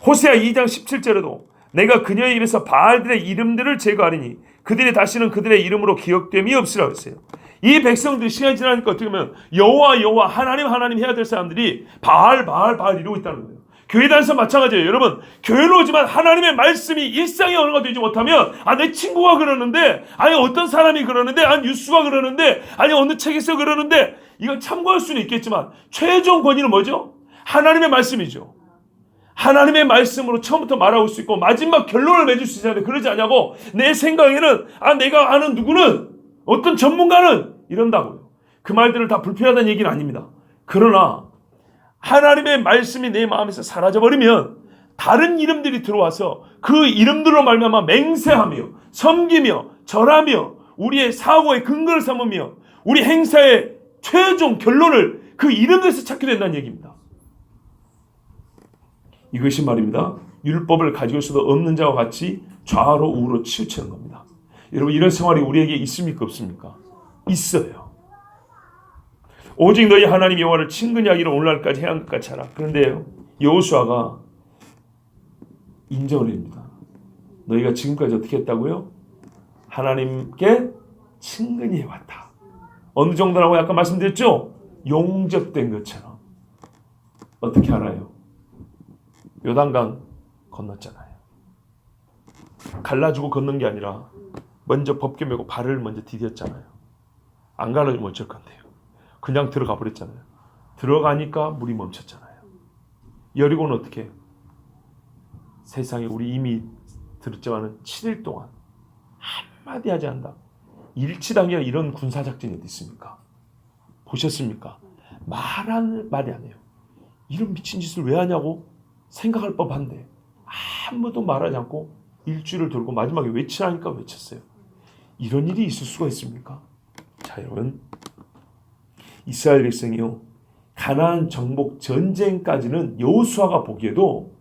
Speaker 1: 호세아 2장 17절에도 내가 그녀의 입에서 바알들의 이름들을 제거하리니 그들이 다시는 그들의 이름으로 기억됨이 없으라 했어요. 이 백성들이 시간이 지나니까 어떻게 보면 여호와 하나님 해야 될 사람들이 바알 이러고 있다는 거예요. 교회 다니면서 마찬가지예요. 여러분, 교회는 오지만 하나님의 말씀이 일상의 언어가 되지 못하면 내 친구가 그러는데, 아니 어떤 사람이 그러는데, 아니 뉴스가 그러는데, 아니 어느 책에서 그러는데, 이건 참고할 수는 있겠지만 최종 권위는 뭐죠? 하나님의 말씀이죠. 하나님의 말씀으로 처음부터 말하고 수 있고 마지막 결론을 맺을 수 있어야 돼. 그러지 않냐고. 내 생각에는 내가 아는 누구는, 어떤 전문가는 이런다고요. 그 말들을 다 불필요하다는 얘기는 아닙니다. 그러나 하나님의 말씀이 내 마음에서 사라져버리면 다른 이름들이 들어와서 그 이름들로 말미암아 맹세하며 섬기며 절하며 우리의 사고의 근거를 삼으며 우리 행사의 최종 결론을 그 이름에서 찾게 된다는 얘기입니다. 이것이 말입니다. 율법을 가지고 있어도 없는 자와 같이 좌로 우로 치우치는 겁니다. 여러분, 이런 생활이 우리에게 있습니까 없습니까? 있어요. 오직 너희 하나님 여호와를 친근히 하기를 오늘날까지 해야 한 것 같이 하라. 그런데 여호수아가 인정을 합니다. 너희가 지금까지 어떻게 했다고요? 하나님께 친근히 해왔다. 어느 정도라고 아까 말씀드렸죠? 용접된 것처럼. 어떻게 알아요? 요단강 건넜잖아요. 갈라주고 건넌 게 아니라 먼저 법궤 메고 발을 먼저 디뎠잖아요. 안 갈라주면 어쩔 건데요. 그냥 들어가 버렸잖아요. 들어가니까 물이 멈췄잖아요. 여리고는 어떻게? 세상에 우리 이미 들었지만은 7일 동안 한마디 하지 않는다. 일치당이나 이런 군사작전이 어디 있습니까? 보셨습니까? 말이 안 해요. 이런 미친 짓을 왜 하냐고 생각할 법한데 아무도 말하지 않고 일주일을 돌고 마지막에 외치라니까 외쳤어요. 이런 일이 있을 수가 있습니까? 자, 여러분, 이스라엘 백성이요, 가나안 정복 전쟁까지는 여호수아가 보기에도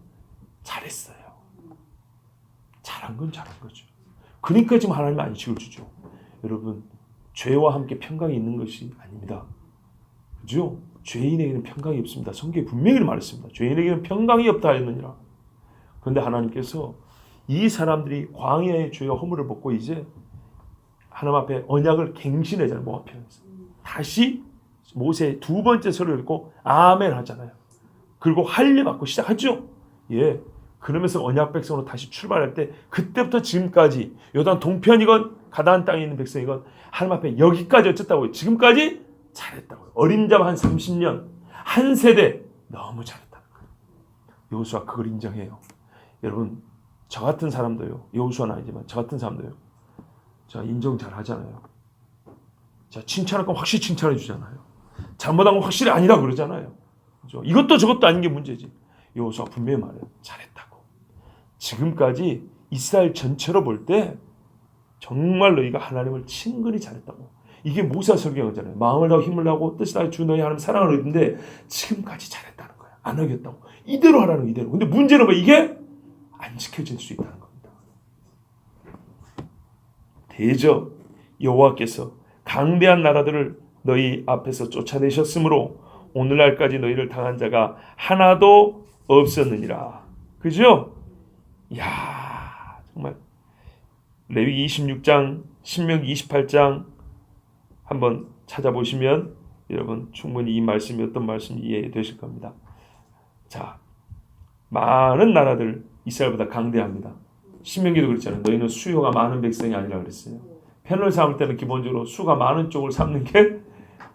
Speaker 1: 잘했어요. 잘한 건 잘한 거죠. 그러니까 지금 하나님 안식을 주죠. 여러분, 죄와 함께 평강이 있는 것이 아닙니다. 그죠? 죄인에게는 평강이 없습니다. 성경에 분명히 말했습니다. 죄인에게는 평강이 없다 하였느니라. 그런데 하나님께서 이 사람들이 광야의 죄와 허물을 벗고 이제 하나님 앞에 언약을 갱신하잖아요. 모압 편에서 다시 모세의 두 번째 설을 읽고 아멘 하잖아요. 그리고 할례 받고 시작하죠. 예. 그러면서 언약 백성으로 다시 출발할 때 그때부터 지금까지 요단 동편이건 가나안 땅에 있는 백성이건 하나님 앞에 여기까지 어쨌다고요. 지금까지 잘했다고요. 어림잡아 한 30년 한 세대 너무 잘했다는 거예요. 여호수아 그걸 인정해요. 여러분, 저 같은 사람도요. 여호수아는 아니지만 저 같은 사람도요. 자, 인정 잘 하잖아요. 자, 칭찬할 건 확실히 칭찬해 주잖아요. 잘못한 건 확실히 아니라 그러잖아요. 그렇죠? 이것도 저것도 아닌 게 문제지. 여호수아 분명히 말해요. 잘했다고. 지금까지 이스라엘 전체로 볼 때 정말 너희가 하나님을 친근히 잘했다고. 이게 모세가 설명하잖아요. 마음을 다하고 힘을 다하고 뜻을 다해 주 너희 하나님 사랑을 얻는데 지금까지 잘했다는 거야. 안 하겠다고. 이대로 하라는 이대로. 근데 문제는 뭐 이게 안 지켜질 수 있다는 겁니다. 대저 여호와께서 강대한 나라들을 너희 앞에서 쫓아내셨으므로 오늘날까지 너희를 당한 자가 하나도 없었느니라. 그죠? 이야, 정말 레위기 26장, 신명기 28장 한번 찾아보시면 여러분 충분히 이 말씀이 어떤 말씀인지 이해되실 겁니다. 자, 많은 나라들 이스라엘보다 강대합니다. 신명기도 그랬잖아요. 너희는 수요가 많은 백성이 아니라 그랬어요. 편을 삼을 때는 기본적으로 수가 많은 쪽을 삼는 게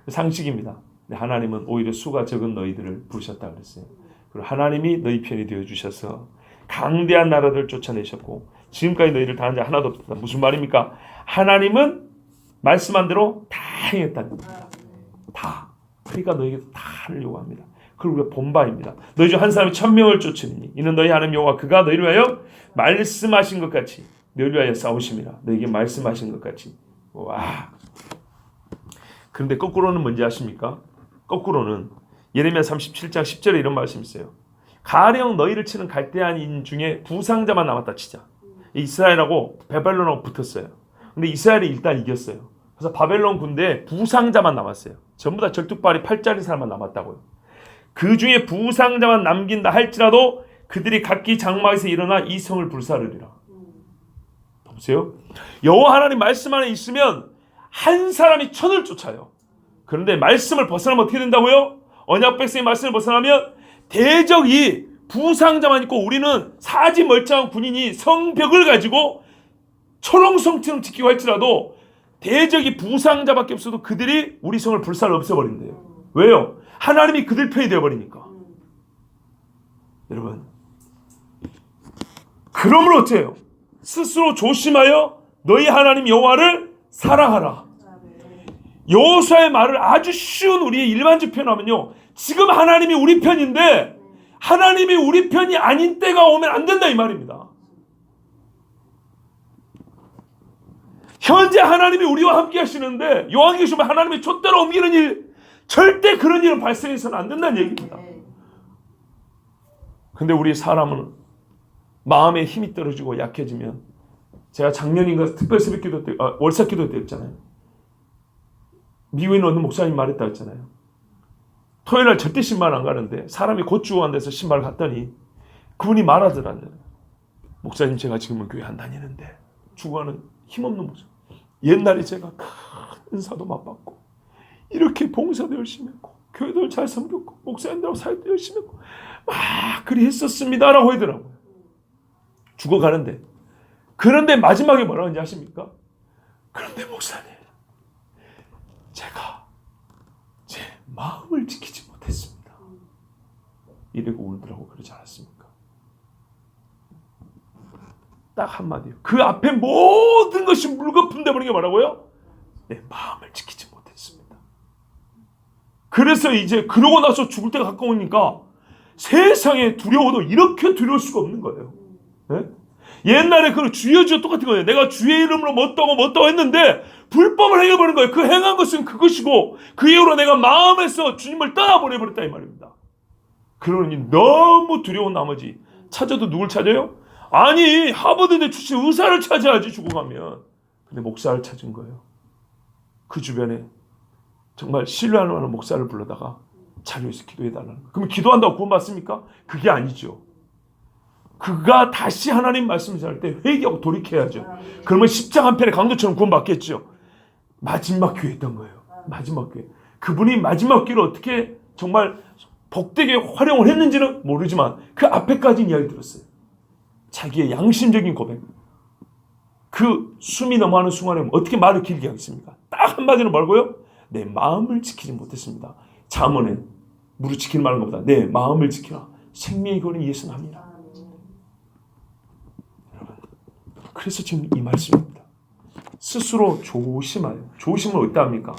Speaker 1: 상식입니다. 근데 하나님은 오히려 수가 적은 너희들을 부르셨다 그랬어요. 그리고 하나님이 너희 편이 되어주셔서 강대한 나라들을 쫓아내셨고 지금까지 너희를 당한 자 하나도 없다. 무슨 말입니까? 하나님은 말씀한 대로 다 행했다는 겁니다. 다. 그러니까 너희에게 다 하려고 합니다. 그리고 우리가 본바입니다. 너희 중 한 사람이 1000명을 쫓으니 이는 너희 하나님 여호와 그가 너희를 위하여 말씀하신 것 같이 너희를 위하여 싸우심이라. 너희에게 말씀하신 것 같이. 와. 그런데 거꾸로는 뭔지 아십니까? 거꾸로는 예레미야 37장 10절에 이런 말씀이 있어요. 가령 너희를 치는 갈대아인 중에 부상자만 남았다 치자. 이스라엘하고 바벨론하고 붙었어요. 근데 이스라엘이 일단 이겼어요. 그래서 바벨론 군대에 부상자만 남았어요. 전부 다 절뚝발이 8짜리 사람만 남았다고요. 그 중에 부상자만 남긴다 할지라도 그들이 각기 장막에서 일어나 이 성을 불사르리라. 보세요. 여호와 하나님 말씀 안에 있으면 한 사람이 천을 쫓아요. 그런데 말씀을 벗어나면 어떻게 된다고요? 언약 백성의 말씀을 벗어나면 대적이 부상자만 있고 우리는 사지 멀쩡한 군인이 성벽을 가지고 초롱성처럼 지키고 할지라도 대적이 부상자밖에 없어도 그들이 우리 성을 불살라 없애버린대요. 왜요? 하나님이 그들 편이 되어버리니까. 여러분, 그러므로 어째요? 스스로 조심하여 너희 하나님 여호와를 사랑하라. 여호수아의 말을 아주 쉬운 우리의 일반적 표현하면요, 지금 하나님이 우리 편인데 하나님이 우리 편이 아닌 때가 오면 안 된다 이 말입니다. 현재 하나님이 우리와 함께 하시는데 요한계시록에 하나님이 촛대로 옮기는 일, 절대 그런 일은 발생해서는 안 된다는 얘기입니다. 근데 우리 사람은 마음에 힘이 떨어지고 약해지면, 제가 작년인가 특별 새벽기도 때, 월삭기도 때 했잖아요. 미국에 있는 어느 목사님 말했다 했잖아요. 토요일날 절대 신발 안 가는데 사람이 곧 죽어간 데서 신발을 갔더니 그분이 말하더라고요. 목사님, 제가 지금은 교회 안 다니는데 죽어가는 힘없는 목사. 옛날에 제가 큰 은사도 맛봤고 이렇게 봉사도 열심히 했고 교회도 잘 섬겼고 목사님들하고 사역도 열심히 했고 막 그리 했었습니다라고 하더라고요. 죽어가는데. 그런데 마지막에 뭐라고 하는지 아십니까? 그런데 목사님, 제가 제 마음을 지키지 못했습니다. 이러고 울더라고. 그러지 않았습니까? 딱 한마디요. 그 앞에 모든 것이 물거품돼 버린 게 뭐라고요? 내 마음을 지키지 못했습니다. 그래서 이제 그러고 나서 죽을 때가 가까우니까 세상에 두려워도 이렇게 두려울 수가 없는 거예요. 네? 옛날에 그 주여 주여 똑같은 거예요. 내가 주의 이름으로 뭣다고 했는데 불법을 행해버린 거예요. 그 행한 것은 그것이고 그 이후로 내가 마음에서 주님을 떠나버려버렸다 이 말입니다. 그러니 너무 두려운 나머지 찾아도 누굴 찾아요? 아니, 하버드대 출신 의사를 찾아야지 죽어가면. 근데 목사를 찾은 거예요. 그 주변에 정말 신뢰할 만한 목사를 불러다가 자료에서 기도해달라는 거예요. 그러면 기도한다고 구원받습니까? 그게 아니죠. 그가 다시 하나님 말씀을 전할 때 회개하고 돌이켜야죠. 그러면 십자가 한 편의 강도처럼 구원받겠죠. 마지막 기회였던 거예요. 마지막 기회. 그분이 마지막 기회를 어떻게 정말 복되게 활용을 했는지는 모르지만 그 앞에까지는 이야기 들었어요. 자기의 양심적인 고백. 그 숨이 넘어가는 순간에 어떻게 말을 길게 하겠습니까? 딱 한마디로 말고요. 내 마음을 지키지 못했습니다. 잠언에 무릇 지키는 말인 것보다 내 마음을 지키라. 생명이 거는 예수 남이라. 그래서 지금 이 말씀입니다. 스스로 조심하여. 조심을 어디다 합니까?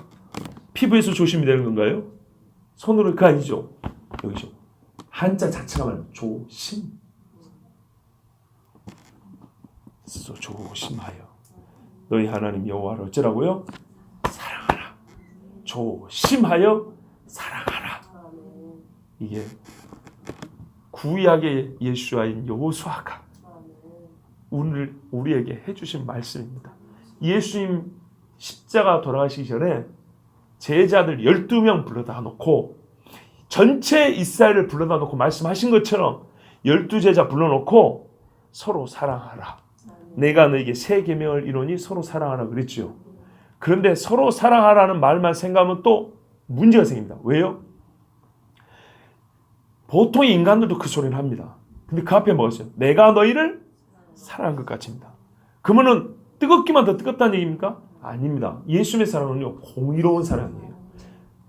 Speaker 1: 피부에서 조심이 되는 건가요? 손으로? 그거 아니죠. 여기죠. 한자 자체가 말하면 조심. 스스로 조심하여. 너희 하나님 여호와를 어쩌라고요? 사랑하라. 조심하여 사랑하라. 이게 구약의 예수아인 여호수아가 오늘 우리에게 해주신 말씀입니다. 예수님 십자가 돌아가시기 전에 제자들 12명 불러다 놓고 전체 이스라엘을 불러다 놓고 말씀하신 것처럼 12제자 불러놓고 서로 사랑하라. 내가 너에게 새 계명을 이루니 서로 사랑하라 그랬죠. 그런데 서로 사랑하라는 말만 생각하면 또 문제가 생깁니다. 왜요? 보통 인간들도 그 소리를 합니다. 근데 그 앞에 뭐가 있어요? 내가 너희를 사랑한 것 같습니다. 그러면은 뜨겁기만 더 뜨겁다는 얘기입니까? 아닙니다. 예수님의 사랑은요, 공의로운 사랑이에요.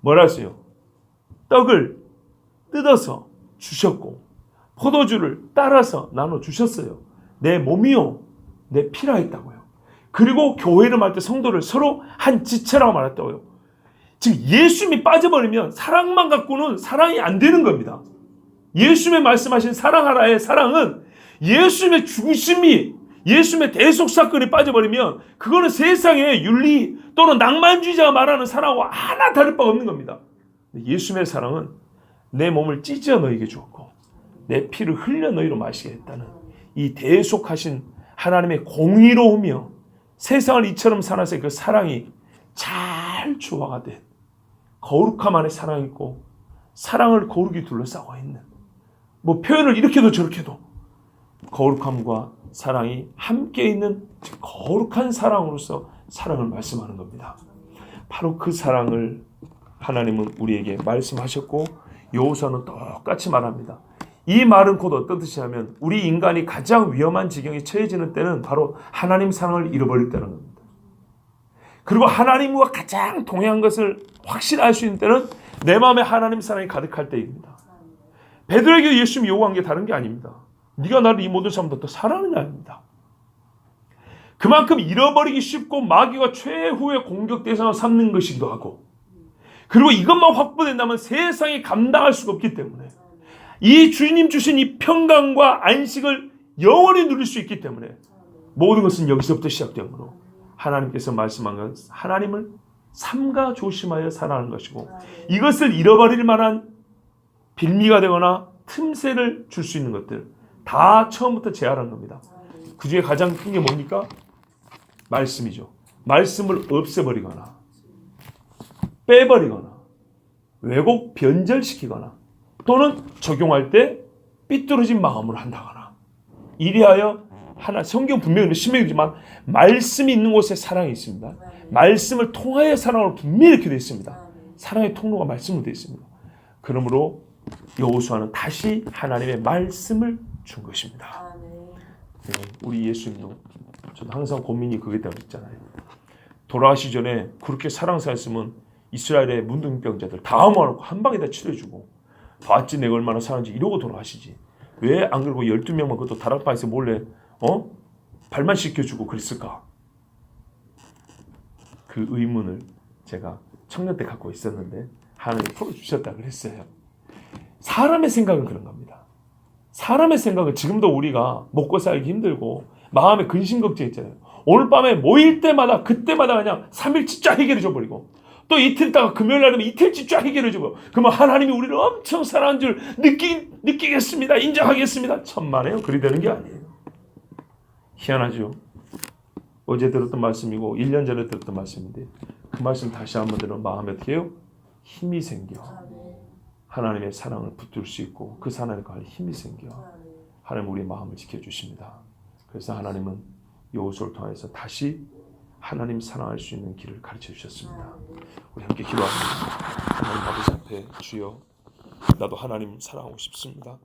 Speaker 1: 뭐라 했어요? 떡을 뜯어서 주셨고 포도주를 따라서 나눠 주셨어요. 내 몸이요, 내 피라 했다고요. 그리고 교회를 말 때 성도를 서로 한 지체라고 말했다고요. 즉 예수님이 빠져버리면 사랑만 갖고는 사랑이 안 되는 겁니다. 예수님의 말씀하신 사랑하라의 사랑은 예수님의 죽으심이, 예수님의 대속 사건이 빠져버리면 그거는 세상의 윤리 또는 낭만주의자가 말하는 사랑과 하나 다를 바가 없는 겁니다. 예수님의 사랑은 내 몸을 찢어 너에게 주었고 내 피를 흘려 너희로 마시게 했다는 이 대속하신 하나님의 공의로우며 세상을 이처럼 살아서 그 사랑이 잘 조화가 된 거룩함 안에 사랑이 있고 사랑을 거룩이 둘러싸고 있는 뭐 표현을 이렇게도 저렇게도 거룩함과 사랑이 함께 있는 거룩한 사랑으로서 사랑을 말씀하는 겁니다. 바로 그 사랑을 하나님은 우리에게 말씀하셨고 여호수아는 똑같이 말합니다. 이 말은 곧 어떤 뜻이냐면 우리 인간이 가장 위험한 지경에 처해지는 때는 바로 하나님 사랑을 잃어버릴 때라는 겁니다. 그리고 하나님과 가장 동행한 것을 확실히 알 수 있는 때는 내 마음에 하나님 사랑이 가득할 때입니다. 베드로에게 예수님이 요구한 게 다른 게 아닙니다. 네가 나를 이 모든 사람들도 사랑하느냐 아닙니다. 그만큼 잃어버리기 쉽고 마귀가 최후의 공격 대상을 삼는 것이기도 하고, 그리고 이것만 확보된다면 세상이 감당할 수가 없기 때문에 이 주님 주신 이 평강과 안식을 영원히 누릴 수 있기 때문에 모든 것은 여기서부터 시작되므로 하나님께서 말씀한 건 하나님을 삼가 조심하여 사랑하는 것이고, 이것을 잃어버릴 만한 빌미가 되거나 틈새를 줄 수 있는 것들 다 처음부터 제한한 겁니다. 그 중에 가장 큰 게 뭡니까? 말씀이죠. 말씀을 없애버리거나 빼버리거나 왜곡 변절시키거나 또는 적용할 때 삐뚤어진 마음으로 한다거나, 이리하여 하나 성경 분명히 신명이지만 말씀이 있는 곳에 사랑이 있습니다. 말씀을 통하여 사랑으로 분명히 이렇게 되어 있습니다. 사랑의 통로가 말씀으로 되어 있습니다. 그러므로 여호수아는 다시 하나님의 말씀을 준 것입니다. 네, 우리 예수님도 저도 항상 고민이 그게 있잖아요. 돌아가시 전에 그렇게 사랑사였으면 이스라엘의 문둥병자들 다 모아놓고 한 방에 다 치료해주고 봤지 내가 얼마나 사랑하는지 이러고 돌아가시지. 왜 안 그러고 12명만 그것도 다락방에서 몰래 발만 씻겨주고 그랬을까? 그 의문을 제가 청년 때 갖고 있었는데 하나님이 풀어주셨다 그랬어요. 사람의 생각은 그런 겁니다. 사람의 생각은 지금도 우리가 먹고 살기 힘들고 마음에 근심 걱정 있잖아요. 오늘 밤에 모일 때마다 그때마다 그냥 3일치 쫙 해결해 줘버리고 또 이틀 있다가 금요일 날 되면 이틀치 쫙 해결해 주고, 그러면 하나님이 우리를 엄청 사랑한 줄 느끼겠습니다. 인정하겠습니다. 천만에요. 그리 되는 게 아니에요. 희한하죠. 어제 들었던 말씀이고 1년 전에 들었던 말씀인데 그 말씀 다시 한번 들으면 마음에 어떻게 해요? 힘이 생겨. 하나님의 사랑을 붙들 수 있고 그 사랑과 힘이 생겨. 하나님 우리의 마음을 지켜주십니다. 그래서 하나님은 여호수아를 통해서 다시 하나님 사랑할 수 있는 길을 가르쳐 주셨습니다. 우리 함께 기도합니다. 하나님 아버지 앞에 주여, 나도 하나님 사랑하고 싶습니다.